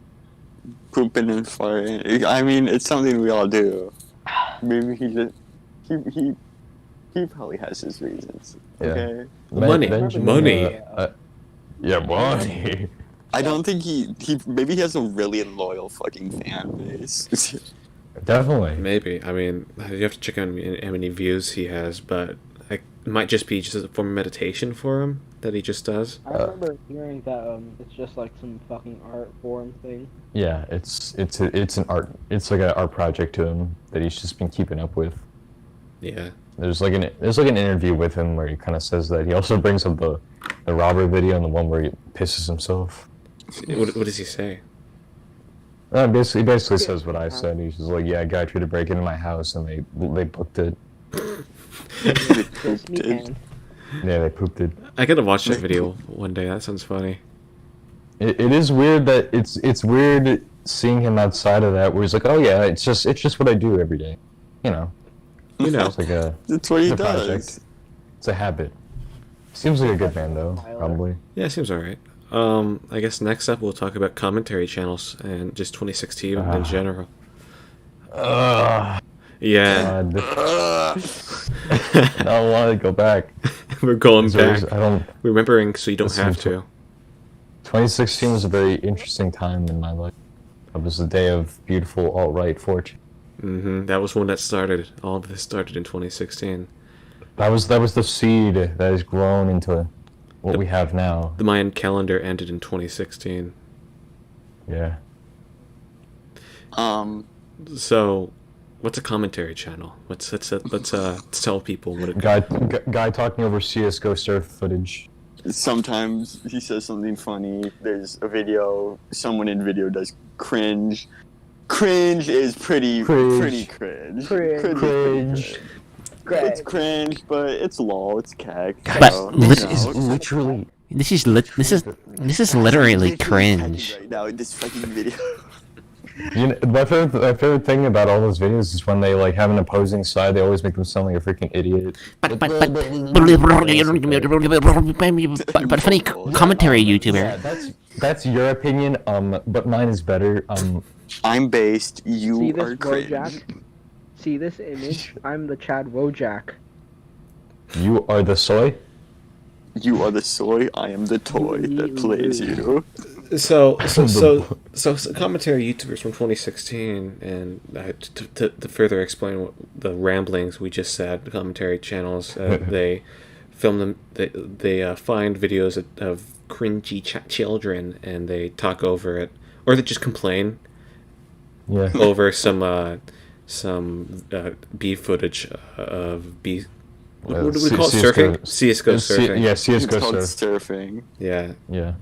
Pooping and farting. I mean, it's something we all do. Maybe he probably has his reasons. Yeah. Okay. Money. Money. Yeah, money. I don't think he maybe he has a really loyal fucking fan base. Definitely. Maybe. I mean, you have to check on how many views he has, but it might just be just a form of meditation for him that he just does. I remember hearing that it's just like some fucking art form thing. Yeah, it's an art. It's like an art project to him that he's just been keeping up with. Yeah. There's like an interview with him where he kind of says that he also brings up the robber video and the one where he pisses himself. What does he say? He basically says what I said. He's just like, yeah, a guy tried to break into my house and they booked it. Piss me and Yeah, they pooped it. I gotta watch that video one day. That sounds funny. It is weird that it's weird seeing him outside of that where he's like, oh yeah, it's just what I do every day, you know. You know. It's like a That's what he it's a does. project. It's a habit. Seems like a good man though, probably. Yeah, it seems alright. I guess next up we'll talk about commentary channels and just 2016 in general. Yeah. God. I don't want to go back. We're going There's- back. I don't. Remembering so you don't This have is to. 2016 was a very interesting time in my life. It was the day of beautiful alt-right fortune. That was when that started. All of this started in 2016. That was the seed that has grown into what we have now. The Mayan calendar ended in 2016. Yeah. So, What's a commentary channel? Let's tell people what it. Guy talking over CS:GO surf footage. Sometimes he says something funny. There's a video. Someone in video does cringe. Cringe is pretty cringe. Cringe. It's cringe, but it's lol. It's cack. But so, this you is know, Literally. This is literally cringe. right now in this fucking video. You know, my favorite thing about all those videos is when they like have an opposing side, they always make them sound like a freaking idiot. But funny commentary Yeah, YouTuber. that's your opinion. But mine is better. I'm based. You See are this cringe. Wojak? See this image? I'm the Chad Wojak. You are the soy. You are the soy. I am the toy that plays you. So commentary YouTubers from 2016, and to further explain what the ramblings we just said, commentary channels, they film them. They find videos of cringy children, and they talk over it, or they just complain Yeah. over some B footage of B. What do we call it? Surfing? CS:GO surfing. Yeah, It's CS:GO called surf. surfing. Yeah. Yeah.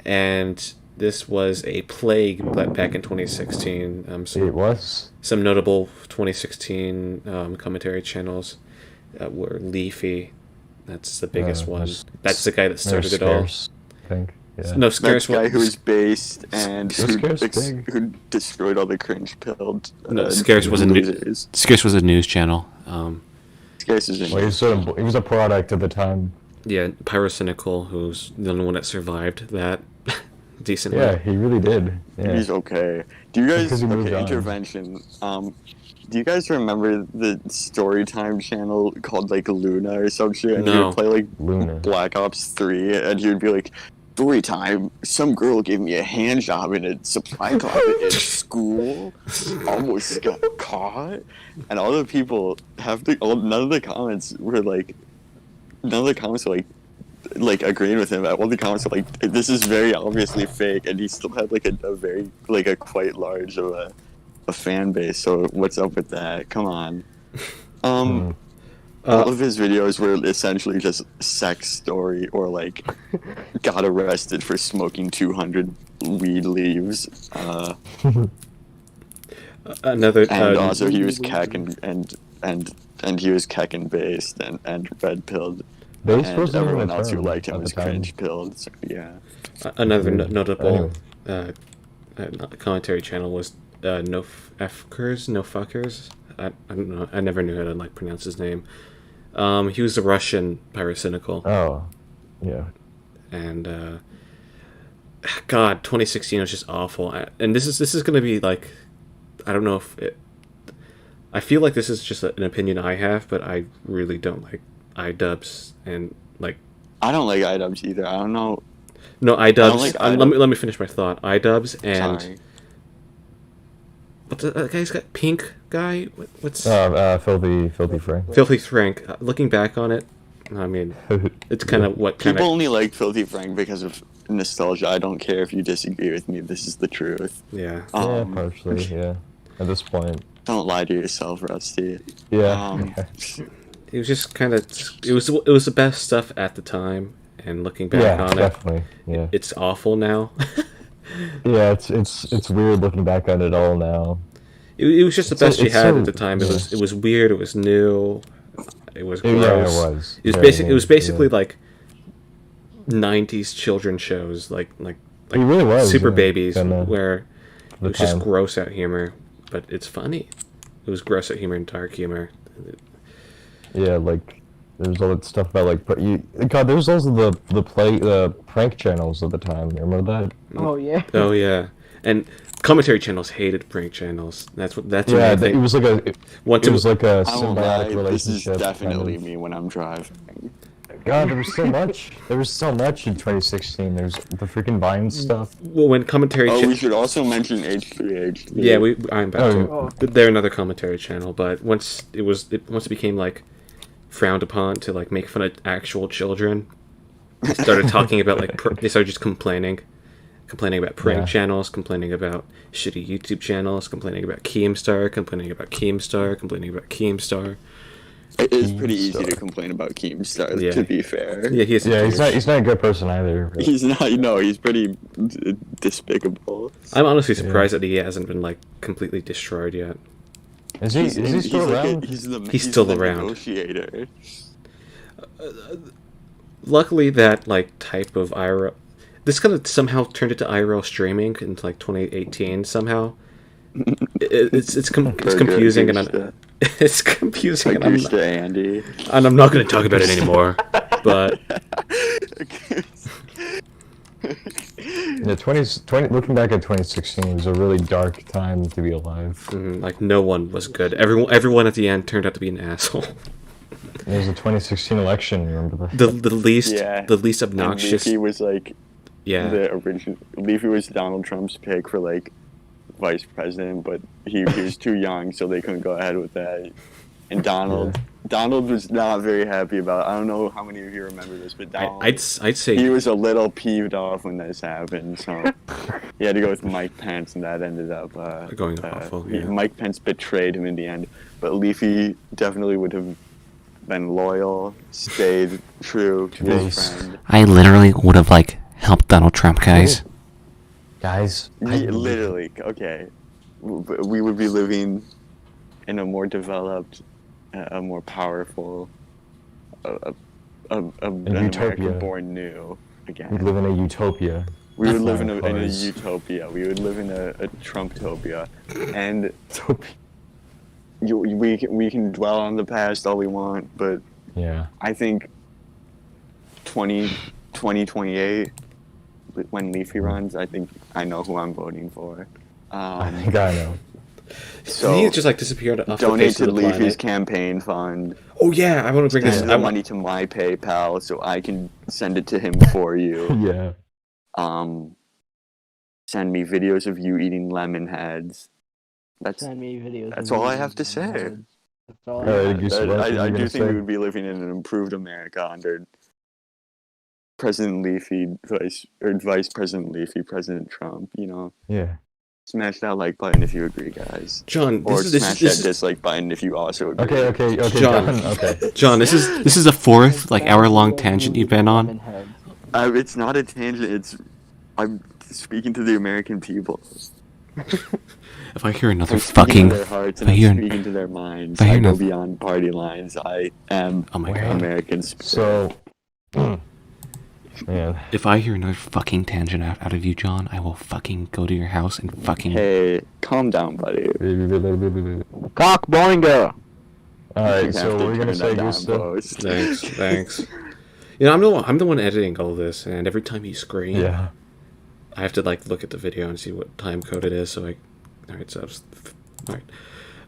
And this was a plague back in 2016. It was. Some notable 2016 commentary channels were Leafy. That's the biggest one. That's the guy that started it all. Scarce, I think. Yeah. No, That Scarce guy was who was based and Scarce big. who destroyed all the cringe pilled. No, Scarce was a news channel. Scarce is in Well, he was a product at the time. Yeah, Pyrocynical, who's the only one that survived that decently. Yeah, he really did. Yeah. He's okay. Do you guys Because he moved on. intervention? Do you guys remember the Storytime channel called like Luna or some shit? And he No. would play like Luna. Black Ops 3, and he would be like, "Storytime. Some girl gave me a hand job in a supply closet at school. Almost got caught." And all the people none of the comments were like agreeing with him. All the comments were like, "This is very obviously fake," and he still had like a very like a quite large of a fan base. So what's up with that? Come on. All of his videos were essentially just sex story or like got arrested for smoking 200 weed leaves. Another And also he was keck and he was keck and based and red pilled. Base And wasn't even everyone a else who term liked him at was the time. cringe pilled. So, yeah. another Weird. notable commentary channel was No Fuckers. I don't know. I never knew how to like pronounce his name. He was a Russian Pyrocynical. Oh, yeah. And God, 2016 was just awful. And this is going to be like, I don't know if it. I feel like this is just an opinion I have, but I really don't like iDubbbz and like. I don't like iDubbbz either. I don't know. No, I don't iDubbbz. like Let me finish my thought. iDubbbz and Sorry. what's that guy's got? Pink guy. What's Filthy Frank. Filthy Frank? Looking back on it, I mean, it's kind of what kind People of. only like Filthy Frank because of nostalgia. I don't care if you disagree with me. This is the truth. Yeah. Yeah, partially, yeah. At this point. Don't lie to yourself, Rusty. Yeah. It was just kind of. It was the best stuff at the time, and looking back Yeah, on definitely. Yeah. it's awful now. Yeah, it's weird looking back on it all now. It was just the best you it's had so- at the time. yeah. It was weird. It was new. It was gross. Yeah, it was. It was Very basic. It was new, basically yeah. like 90s children shows, like It really was, Super yeah, Babies, kinda, where it the was just time. gross out humor, but it's funny. It was gross out humor and dark humor. Yeah, like there's all that stuff about like, but God, there's also the prank channels at the time. Remember that? Oh yeah. Oh yeah, and commentary channels hated prank channels. That's the Yeah, main thing. it was like a Once it it was was like a I won't lie, symbiotic this is relationship. definitely kind me when I'm driving. of. God, there was so much. There was so much in 2016. There's the freaking Vine stuff. well, when commentary. Oh, we should also mention H3H. Yeah, I'm about to. Oh. They're another commentary channel, but once it became like frowned upon to like make fun of actual children, they started talking about like they started just complaining, complaining about prank Yeah. channels, complaining about shitty YouTube channels, complaining about Keemstar, complaining about Keemstar, complaining about Keemstar. It is pretty easy Keemstar. to complain about Keemstar, Yeah. to be fair. Yeah, he's Yeah, he's not a good person either. but- He's not, no, he's pretty despicable. I'm honestly surprised that he hasn't been like completely destroyed yet. Is he still around? He's still the around. Negotiator. Luckily, that like type of IRL, this kind of somehow turned into IRL streaming in like 2018 somehow. It's confusing and it's confusing and Andy. I'm not going to talk about it anymore. But Yeah, 20 looking back at 2016, it was a really dark time to be alive. like no one was good. Everyone at the end turned out to be an asshole. It was the 2016 election, remember that? The least Yeah. the least obnoxious. Leafy was like Yeah. the original. Leafy was Donald Trump's pick for like vice president, but he was too young, so they couldn't go ahead with that. And Donald was not very happy about it. I don't know how many of you remember this, but Donald, I'd say he was a little peeved off when this happened, so he had to go with Mike Pence, and that ended up Going awful, yeah. Mike Pence betrayed him in the end, but Leafy definitely would have been loyal, stayed true to his Nice. friend. I literally would have like helped Donald Trump, guys. Guys, Literally, okay, we would be living in a more developed, a more powerful, an America utopia. born new again. we live in a utopia. We would That's live in not a close. utopia. We would live in a Trumptopia, and Utopia. we can dwell on the past all we want, but Yeah. I think 2028, when Leafy runs, I think I know who I'm voting for. I think I know. So he just like disappeared off the donate face to of the Leafy's planet. campaign fund. Oh yeah, I want to bring this. Send the money to my PayPal so I can send it to him for you. Yeah. Send me videos of you eating lemon heads. Send me videos. That's of all I you have to eating say. heads. That's all I Alright, have. Goose, what else are you I gonna do think say? we would be living in an improved America under President Leafy, Vice President Leafy, President Trump. You know, Yeah. smash that like button if you agree, guys, John, or this smash is that dislike button if you also agree. Okay, John. John. Okay. John. This is the fourth like hour-long tangent you've been on. It's not a tangent. I'm speaking to the American people. If I hear another I'm speaking fucking, to their hearts if and I I'm hear, speaking to their minds. if I I hear go nothing- beyond party lines. I am oh my Wait. god, American spirit. So, man, if I hear another fucking tangent out of you, John, I will fucking go to your house and fucking. Hey, calm down, buddy. Cock boingo. all You right. have So to we're gonna turn say that down, Gustav. boys. Thanks. You know, I'm the one editing all this, and every time you scream, Yeah. I have to like look at the video and see what time code it is. So all right, so all right,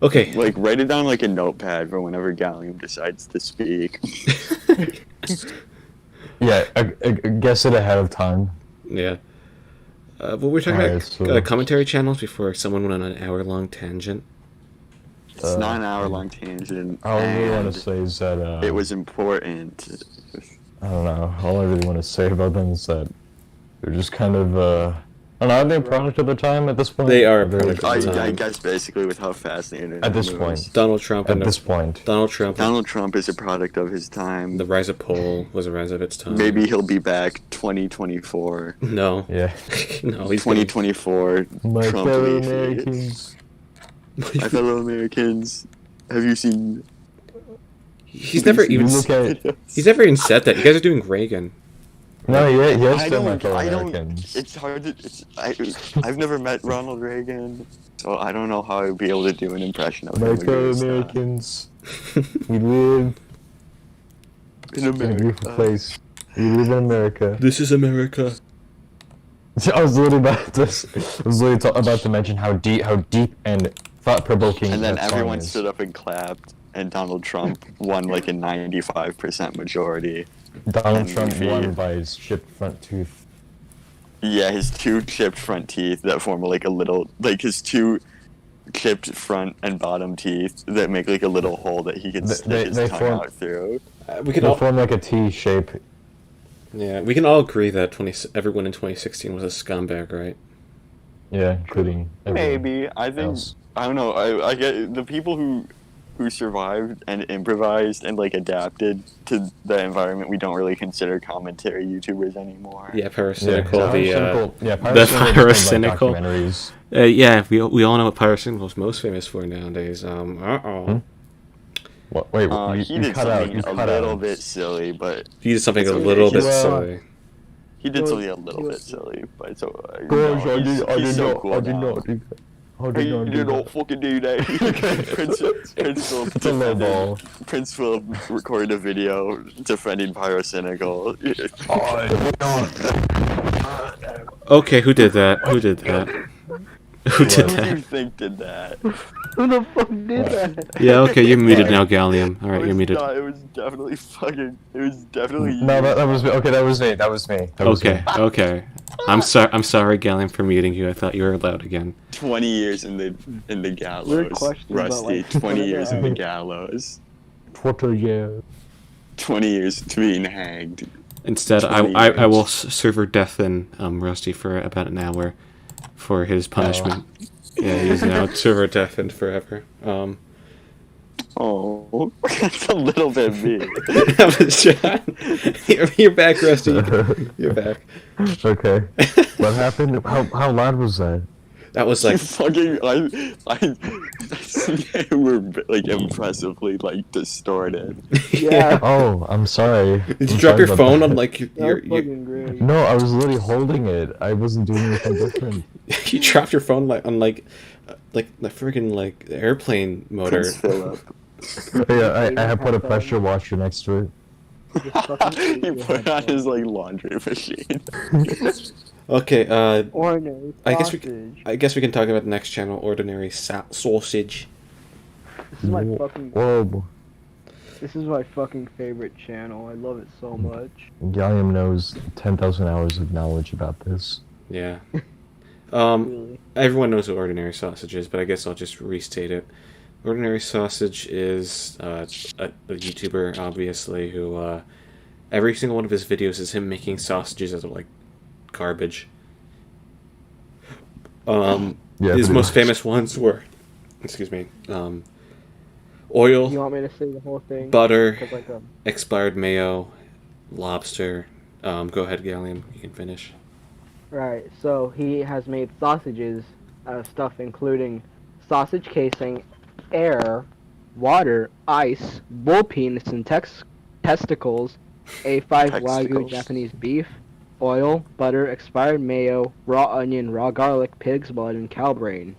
okay. Like, write it down like a notepad for whenever Gallium decides to speak. Yeah. I guess it ahead of time. Yeah. But we're talking Alright, about so- commentary channels before someone went on an hour-long tangent. It's not an hour-long tangent. All I really want and to say is that it was important. I don't know. All I really want to say about them is that they're just kind of I don't know. Are they a product of their time at this point? They are a They're- product of I, their time. I guess basically with how fast the internet At this moves. point. Donald Trump At and this point. Donald Trump. Donald Trump is a product of his time. The rise of Pole was a rise of its time. Maybe he'll be back 2024. No. Yeah. No, he's 2024 My Trump fellow Leafy. Americans. My fellow Americans, have you seen? He's never You even. look at He's never even said that. You guys are doing Reagan. no, he has I said my don't. fellow I don't. Americans. It's hard to. I've never met Ronald Reagan, so I don't know how I'd be able to do an impression of My him. fellow against, Americans. We live in in a beautiful America. place. We live in America. This is America. I was literally about to mention how deep and thought-provoking. And then that everyone song is. stood up and clapped, and Donald Trump won like a 95% majority. Donald and Trump Leafy. won by his chipped front tooth. Yeah, his two chipped front teeth that form like a little, like his two chipped front and bottom teeth that make like a little hole that he can They- stick his they tongue form- out through. We could They'll all. form like a T shape. Yeah, we can all agree that everyone in 2016 was a scumbag, right? Yeah, including everyone Maybe. I think else. I don't know. I get the people who survived and improvised and like adapted to the environment. We don't really consider commentary YouTubers anymore. Yeah, Yeah, Pyrocynical, the Pyrocynical Pyrocynical. documentaries. Yeah, we all know what Pyrocynical is most famous for nowadays. Hmm? What? Wait, He you did cut out. something You a cut little out. bit silly, but He did something It's a okay, little bit he's- silly. he did He something a was- little he bit was- silly. But so Gosh, he's so cool now. How Hey, did not you do don't that? fucking do that. Prince Philip It's a low ball. Prince Philip recorded a video defending Pyrocynical. Okay, who did that? Who did that? Who did Who do you that? think did that? Who the fuck did that? Yeah, okay, you're muted now, Gallium. Alright, It you're was muted. not- it was definitely fucking. It was definitely. No, you. that was me. Okay, that was me. That was me. That was Okay, me. okay. I'm sorry, Gallium, for muting you. I thought you were allowed again. 20 years in the Weird gallows, question, but, Rusty. like, 20 what years in about- the gallows. Twitter, yeah. 20 years to being hanged. Instead, 20 I will years. server deafen Rusty for about an hour for his punishment. Yeah, he's now server deafened forever. Oh, that's a little bit mean. That was John. You're back, Rusty. You're back. Okay. What happened? How loud was that? That was You like fucking, they were like impressively like distorted. Yeah. Oh, I'm sorry. Did I'm you drop sorry your about phone that. on like That your was fucking great. No, I was literally holding it. I wasn't doing anything different. you dropped your phone like on like the freaking like airplane motor. Prince Philip. Yeah, I had put a pressure washer next to it. Just fucking He put on his like laundry machine. Okay, ordinary I guess we sausage. I guess we can talk about the next channel, Ordinary Sausage. This is my fucking. Horrible. This is my fucking favorite channel. I love it so much. Gallium knows 10,000 hours of knowledge about this. Yeah. Really. Everyone knows what Ordinary Sausage is, but I guess I'll just restate it. Ordinary Sausage is a YouTuber, obviously, who every single one of his videos is him making sausages out of like garbage. Yeah, His pretty most much. famous ones were, excuse me, oil, You want me to say the whole thing? butter, 'Cause, like, expired mayo, lobster. Go ahead, Gallium. You can finish. Right, so he has made sausages out of stuff including sausage casing, air, water, ice, bull penis and testicles, A5 Wagyu Texticles. Japanese beef, oil, butter, expired mayo, raw onion, raw garlic, pig's blood, and cow brain.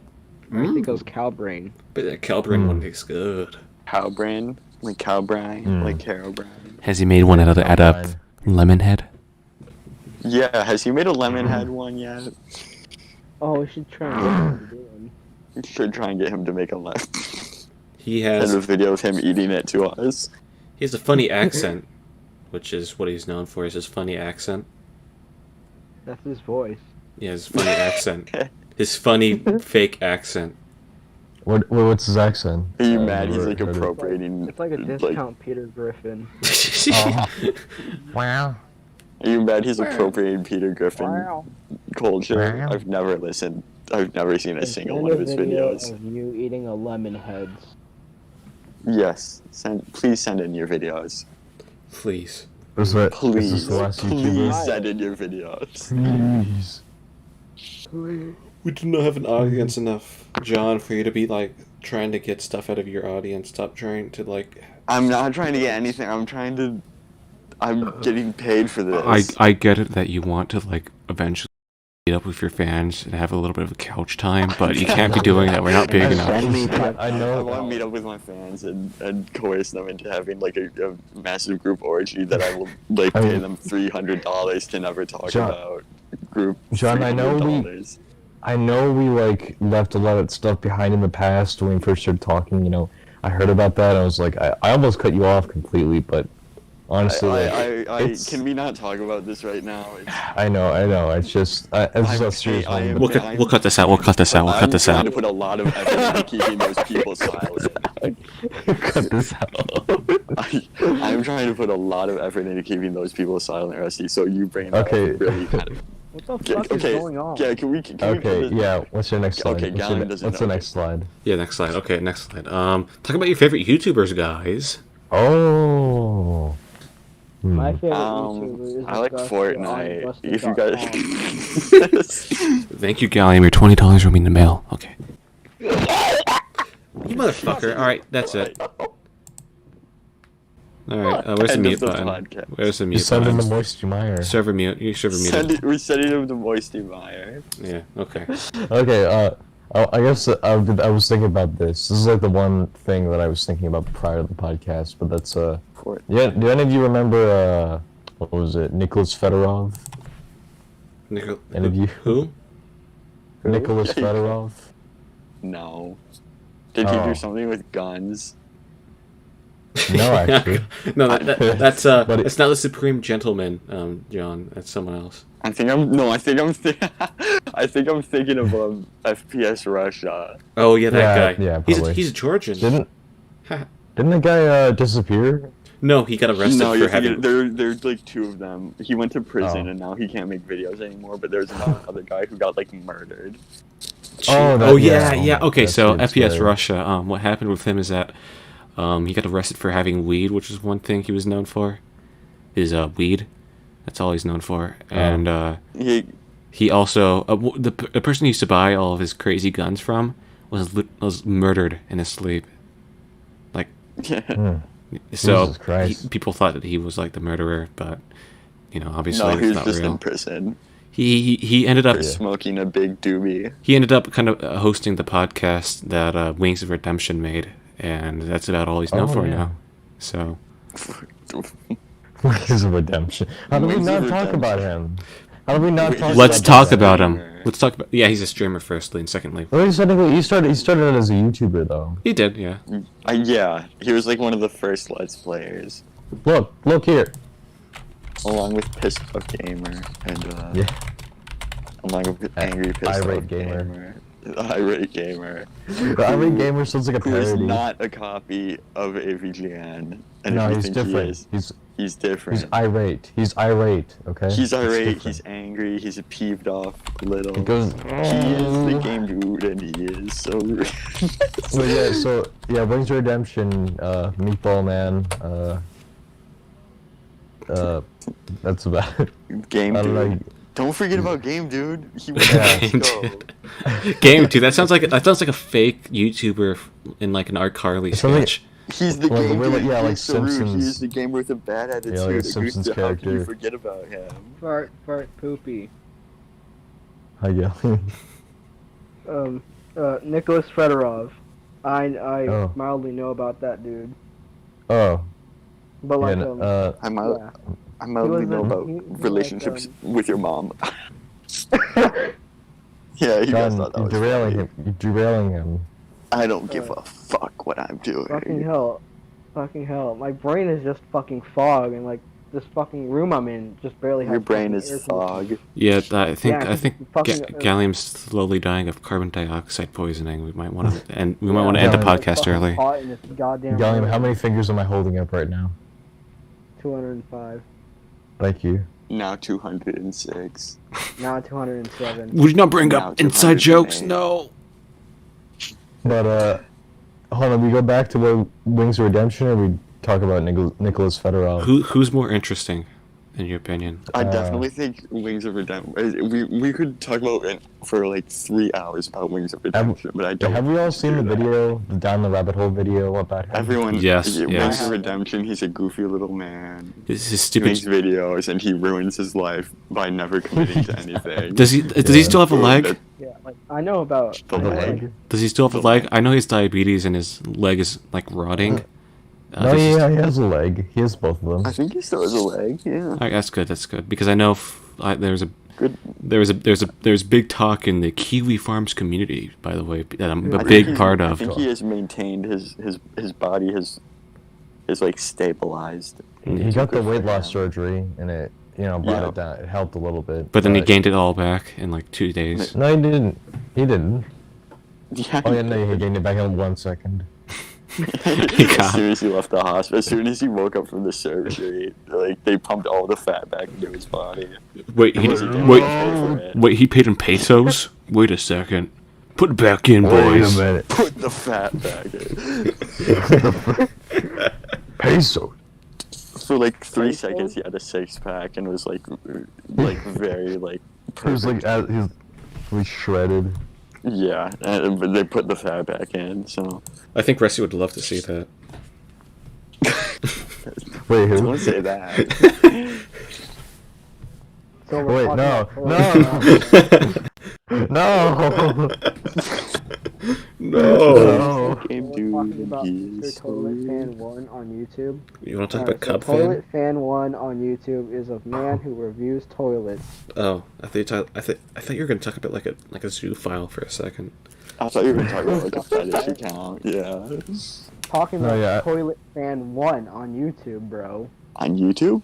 I think it was cow brain. But that Calbrin one tastes good. Cow brain, like cow brine, Mm. like carrow brine. Has he made one out of lemon head? Yeah, has he made a lemon head one yet? Oh, we should try and get him to do one. We should try and get him to make a lemon. He And has a video of him eating it to us. he has a funny accent, which is what he's known for. Is his funny accent. That's his voice. Yeah, his funny accent. His funny fake accent. What's his accent? Are you I mad? He's never like heard it. appropriating. It's like a discount Peter Griffin. Wow. Are you mad? He's appropriating Peter Griffin culture. Wow. I've never listened. I've never seen a single one of his Video videos. of you eating a lemon heads. Yes, please send in your videos. Please. Is this Please, the last please YouTuber? send in your videos. Please. We do not have an audience enough, John, for you to be like trying to get stuff out of your audience. Stop trying to like. I'm not trying to get anything. I'm getting paid for this. I get it that you want to like eventually meet up with your fans and have a little bit of a couch time, but you can't be doing that. We're not big enough. I I know. want to meet up with my fans and coerce them into having like a massive group orgy that I will like I pay mean- them $300 to never talk John- about. Group. John, I know $300. I know we like left a lot of stuff behind in the past when we first started talking. You know, I heard about that. I was like, I almost cut you off completely, but Honestly, can we not talk about this right now? I know. It's just, it's a serious one. We'll cut this out. We'll cut this out. We'll cut this I'm out. trying to put a lot of effort into keeping those people silent. Cut this out. I'm trying to put a lot of effort into keeping those people silent, Rusty. So you bring that Okay. up really kind of. What the fuck is going on? Yeah, can we put Okay, this- yeah. What's your next slide? Okay, Galen doesn't What's the know. next slide? Yeah, next slide. Okay, next slide. Talk about your favorite YouTubers, guys. Oh. My favorite YouTuber is I like Augusta Fortnite. on If you Augusta.com. guys, Thank you, Gallium. Your $20 will be in the mail. Okay. You motherfucker. All right, that's it. All right. Where's the End of mute the button? podcast. Where's the You mute send him the button? Moisty Meyer. Server mute. You server muted. we're sending him to Moisty Meyer. Yeah. Okay. Okay, I guess I was thinking about this. This is like the one thing that I was thinking about prior to the podcast, but that's yeah. Do any of you remember what was it? Nicholas Fedorov? Any of you? Who? Nicholas Fedorov? No. Did he Oh. do something with guns? No, actually. No, that's But it's not the Supreme Gentleman, John. That's someone else. I think I'm thinking of FPS Russia. Oh yeah, that Yeah, guy. yeah, he's probably. he's Georgian. Didn't the guy disappear? No, he got arrested No, for you're having. thinking, there's like two of them. He went to prison Oh. and now he can't make videos anymore. But there's another guy who got like murdered. Oh yeah. Okay, that's so good FPS story. Russia. What happened with him is that he got arrested for having weed, which is one thing he was known for. Is weed. That's all he's known for. And he also the person he used to buy all of his crazy guns from was murdered in his sleep. Like so, Jesus Christ. people thought that he was like the murderer, but obviously No, he it's was not just real. in prison He ended up for smoking a big doobie. he ended up kind of hosting the podcast that Wings of Redemption made, and that's about all he's known Oh, for yeah. now. So Wings of Redemption. How do we Wings of not talk Redemption. about him? How do we not talk? let's about talk that? about him. streamer. Let's talk about he's a streamer firstly, and secondly Well, he started it as a YouTuber though. he did yeah. Yeah, he was like one of the first Let's Players, Look here. along with Pissed Off Gamer and Yeah. along with Angry Pissed Irate Off Gamer. Gamer. Irate Gamer. The Irate Gamer sounds like a Who is parody. not a copy of AVGN. And No, if you he's think different. he is, He's he's different. irate. He's irate. Okay. He's It's irate, different. he's angry, he's a peeved off little. He goes. He is the game dude, and he is so. Well, yeah. So yeah, Wings of Redemption, Meatball Man. That's about it. Game I don't dude. know. Don't forget about Game Dude. He was Yeah. Let's Go. Game 2. That sounds like a fake YouTuber in like an iCarly It sounds like- sketch. He's the Like, game really- dude. yeah, like He's Saru. Simpsons. He's the gamer with a bad attitude. like a Simpsons How can you character. forget about him? Fart, poopy. Hi, yeah. Nicholas Fedorov. I Oh. mildly know about that dude. Oh. But like, Yeah. I yeah. mildly know was, about he- relationships with your mom. uh, Yeah, you guys John, thought that you're was derailing funny. him. You're derailing him. I don't give a fuck what I'm doing. fucking hell. My brain is just fucking fog, and like this fucking room I'm in just barely has. Your brain fucking is air conditioning. fog. Yeah, I think Yeah, fucking, Gallium's slowly dying of carbon dioxide poisoning. We might want to end the Gallium, podcast fucking early. hot in this goddamn Gallium, room. how many fingers am I holding up right now? 205. Thank you. Now 206. Now 207. Would you not bring Now up inside 208. jokes? No. But hold on. We go back to Wings of Redemption, or we talk about Nicholas Fedorov. Who's more interesting, in your opinion? I definitely think Wings of Redemption. We could talk about it for like 3 hours about Wings of Redemption, but I don't. Have we all seen do the that. video, the Down the Rabbit Hole video about him? Everyone. Yes, Wings yes. of Redemption. He's a goofy little man. His He makes stupid. videos and he ruins his life by never committing to anything. Does he still have a leg? Yeah, like I know about The leg. Does he still have a leg? I know he has diabetes and his leg is like rotting. No, yeah, he has a leg. He has both of I them. think he still has a leg. Yeah. Alright, that's good. That's good because I know there's Good. big talk in the Kiwi Farms community. By the way, that I'm a I think big he's- part I of. think he has maintained his body is like stabilized. He got the weight loss surgery, and it, brought Yeah. it down. It helped a little bit. But then he gained it all back in like 2 days. No, he didn't. He didn't. Yeah. Oh yeah, no, he gained it back in 1 second. As soon as he left the hospital, as soon as he woke up from the surgery, like they pumped all the fat back into his body. Wait, he Because he didn't want to pay for it. wait, he paid in pesos? Wait a second. Put it back in, Wait a boys. minute. Put the fat back in. Peso. For like 3 seconds, he had a 6-pack and was like very like. He was like, he was shredded. Yeah, but they put the fat back in, so. I think Rusty would love to see that. Wait, who? Don't say that. So we're Wait, talking no, about no, no, No. no. Game We're talking dude, about he's Mr. Toilet Fan 1 on YouTube. You want to talk Alright, about Cub so Fan? Toilet Fan 1 on YouTube is a man who reviews toilets. Oh, I thought you were going to talk about like a zoo file for a second. I thought you were talking about like a fetish account. Yeah. Talking No, about yeah. Toilet Fan 1 on YouTube, bro. On YouTube?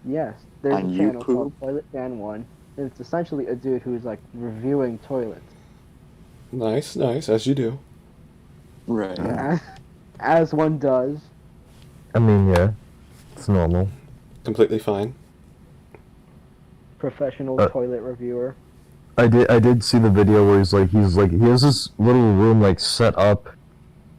Yes, there's On a channel YouTube? called Toilet Fan 1, and it's essentially a dude who's like reviewing toilets. Nice, as you do. Right. As one does. I mean, yeah, it's normal. Completely fine. Professional toilet reviewer. I did see the video where he has this little room like set up,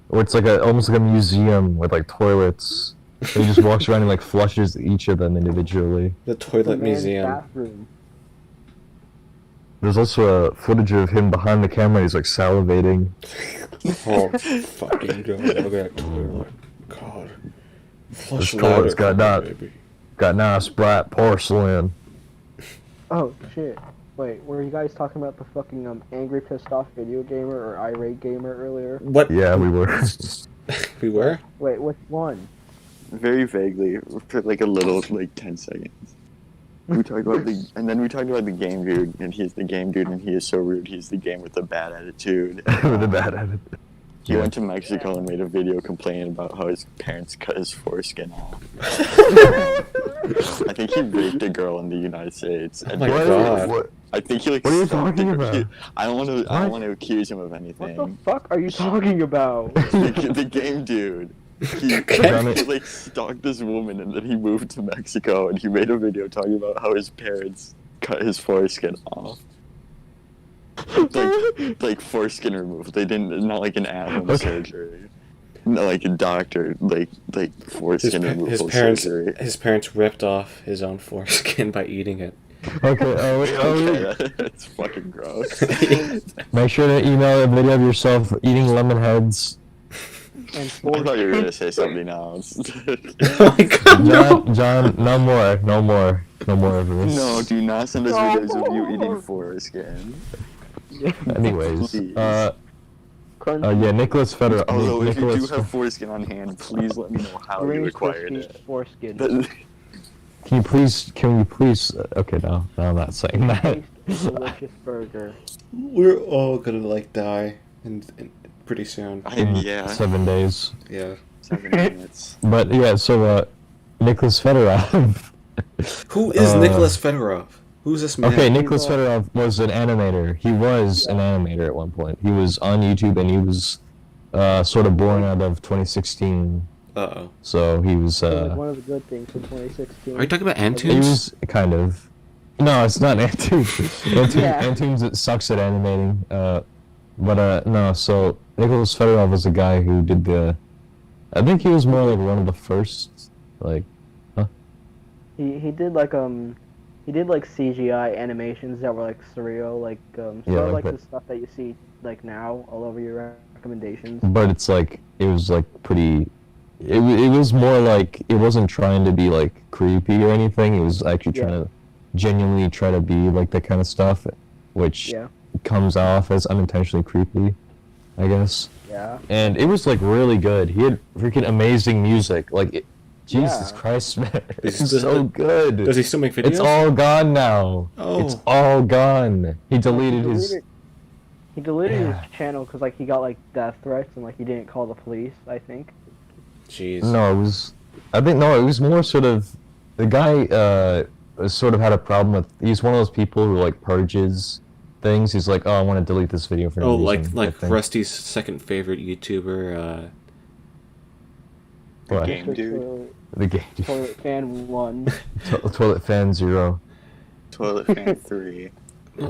where it's like almost like a museum with like toilets. And he just walks around and like flushes each of them individually. The toilet The man's museum. bathroom. There's also a footage of him behind the camera. He's like salivating. Oh, fucking god, look at that toilet. God. Flush This toilet's got that, that. Got nice bright porcelain. Oh shit. Wait, were you guys talking about the fucking angry pissed off video gamer or irate gamer earlier? What? Yeah, we were. We were? Wait, which one? Very vaguely, for like a little, like 10 seconds. We talked about the game dude, and he's the game dude, and he is so rude. He's the game with the bad attitude. With a bad attitude. He went to Mexico and made a video complaining about how his parents cut his foreskin off. I think he raped a girl in the United States. Oh my god. What? I think he like. What are you stalked talking a girl. about? I don't want to accuse him of What anything. the fuck are you talking about? The game dude. He like stalked this woman, and then he moved to Mexico, and he made a video talking about how his parents cut his foreskin off. Like foreskin removal. They didn't, not like an at-home surgery. Not like a doctor, like foreskin removal surgery. His parents ripped off his own foreskin by eating it. Okay, Okay, that's fucking gross. make sure to email a video of yourself eating lemon heads. And I thought you were gonna say something else. Oh my god, John, no more of this. No, do not send us videos of you eating foreskin. Anyways, Please. yeah, Nicholas Fedorov. Although if you do Nicholas, have foreskin on hand, please let me know how you Green acquired crispy it. foreskin. can you please? Okay, no, I'm not saying that. Tasty, delicious burger. we're all gonna like die and pretty soon. Yeah, 7 days. Yeah. 7 minutes. But yeah, so Nicholas Fedorov. Who is Nicholas Fedorov? Who's this man? Okay, Nicholas Fedorov was an animator. He was an animator at one point. He was on YouTube, and he was sort of born out of 2016. Uh-oh. So he was. It was one of the good things in 2016. Are you talking about He Antunes? was kind of. No, it's not Antunes. Yeah. Antunes sucks at animating. But no, so Nicholas Fedorov was the guy who did the. I think he was more like one of the first, like. He did like CGI animations that were like surreal, like sort Yeah, of like like that. the stuff that you see like now all over your recommendations. But it's like it was like pretty. It was more like it wasn't trying to be like creepy or anything. It was actually trying to genuinely try to be like that kind of stuff, which comes off as unintentionally creepy, I guess. Yeah. And it was like really good. He had freaking amazing music. Like, Jesus Christ, man, it's so good. Does he still make videos? It's all gone now. Oh. It's all gone. He deleted his. He deleted his channel because like he got like death threats and like he didn't call the police. I think. Jeez. No, it I think no, it was more sort of the guy sort of had a problem with. He's one of those people who like purges things. He's like, oh, I want to delete this video for no Oh, reason. like I think. Rusty's second favorite YouTuber. What? Game dude. The game. Toilet fan 1. Toilet fan 0. Toilet fan 3.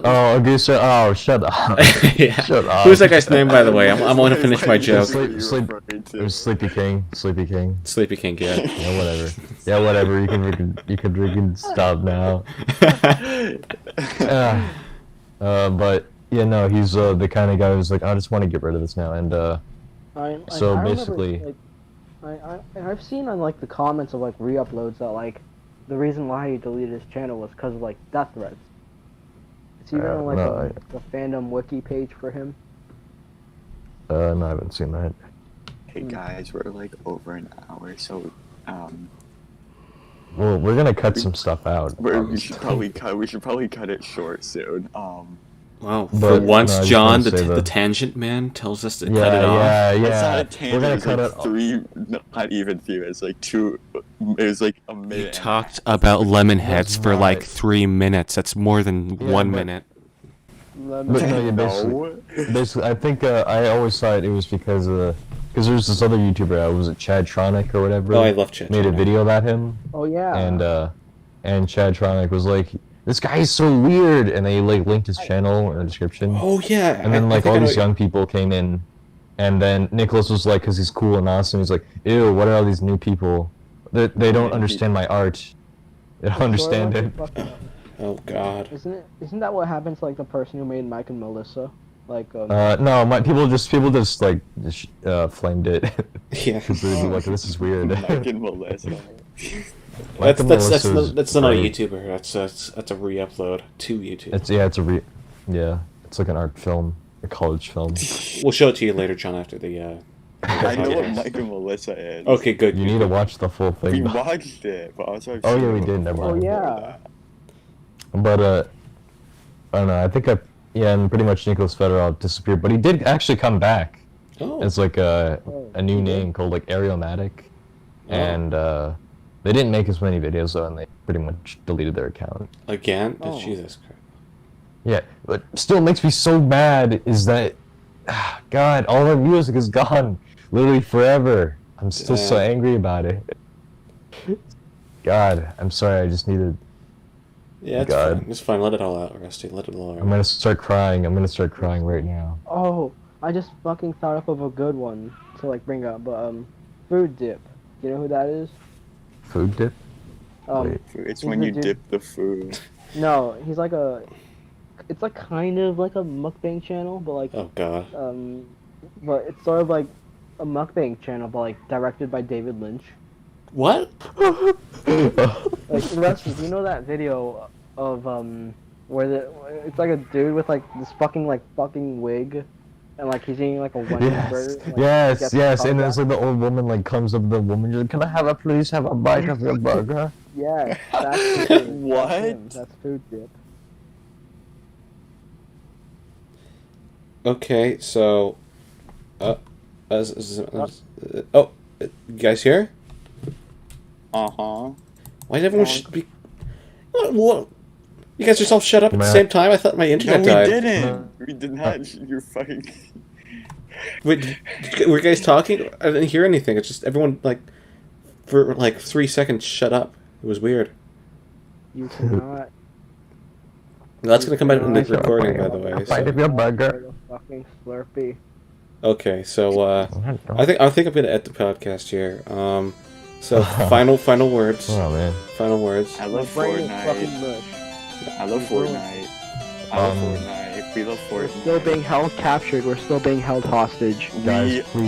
Oh, okay, so shut up. Yeah. Shut up. Who's that guy's name, by the way? I'm going to finish my joke. It was Sleepy King. Sleepy King. Sleepy King, yeah. Yeah, whatever. Yeah, whatever. You can stop now. But yeah, no, he's the kind of guy who's like, I just want to get rid of this now, and so basically, remember, I've seen on like the comments of like re-uploads that like the reason why he deleted his channel was because of like death threats. Is he on like the fandom wiki page for him? No, I haven't seen that. Hey guys, we're like over an hour, so Well, we're gonna cut some stuff out. we should probably cut it short soon. Wow. But, For once, no, I just John, wanna the, say the that- tangent man, tells us to Yeah, cut it off. yeah, It's not a yeah. tangent. We're gonna It's cut like it. 3, not even 3 minutes. Like 2. It was like a minute. You and a talked half. about lemon heads That's for like right. 3 minutes. That's more than Yeah, 1 but- minute. But no, yeah, basically, I think I always thought it was because there's this other YouTuber, was it Chad Tronic or whatever? Oh, I love Chad Made a Tronic. video about him, Oh yeah. and Chad Tronic was like, "This guy is so weird," and they like linked his channel in the description. Oh, yeah. And then I like think all I know these what- young people came in, and then Nicholas was like, because he's cool and awesome, he's like, "Ew, what are all these new people? They don't understand my art. They don't understand it." Oh, God. Isn't that what happened to like the person who made Mike and Melissa? Like No, people just like flamed it Yeah. because they were like, "This is weird." Mike and Melissa. Mike and That's Melissa's not a great. YouTuber. That's a re-upload to YouTube. It's like an art film, a college film. We'll show it to you later, John, after the I know what podcast. Mike and Melissa is. Okay, good. You good, need to good. watch the full We thing. watched it, but also I've Oh, seen yeah, we it did, never before mind. Yeah. But I don't know. I think and pretty much Nicholas Fedorov disappeared, but he did actually come back. Oh. It's like a new he did? name called like Aeromatic, Oh. and they didn't make as many videos though, and they pretty much deleted their account. Again? Oh. Jesus Christ. Yeah, but still makes me so mad is that, God, all our music is gone, literally forever. I'm still so Yeah. angry about it. God, I'm sorry. I just needed. Yeah, it's God. fine. It's fine. Let it all out, Rusty. Let it all out. I'm gonna start crying. I'm gonna start crying right now. Oh, I just fucking thought up of a good one to like bring up, but Food Dip. You know who that is? Food dip. Wait. It's He's when the you dude- dip the food. No, he's like it's like kind of like a mukbang channel, but like Oh, God. but it's sort of like a mukbang channel, but like directed by David Lynch. What? Like, Rusty, you know that video of where it's like a dude with like this fucking wig, and like he's eating like a Wendy's burger. And, like, Yes, gets yes, the and top it's like the old woman like comes up to the woman, she's like, "Can I please have a bite of your burger?" Yeah, that's him. What? That's him. That's Food Dip. Okay, so... oh, you guys here? Uh-huh. Why did everyone be... What? You guys just all shut up at the Man. same time? I thought my No, internet we died. didn't. We did not. You're fucking... Wait, were you guys talking? I didn't hear anything. It's just everyone, like, for like 3 seconds shut up. It was weird. You cannot. That's gonna come out in the recording, by the way. Bite So. of your burger. Fucking Slurpee. Okay, so I think I'm gonna end the podcast here. So final words. Oh man. Final words. I love My brain is fucking Fortnite. mush. I love Fortnite. I love Fortnite. We love We're Fortnite. still being held captured. We're still being held hostage. Guys, We please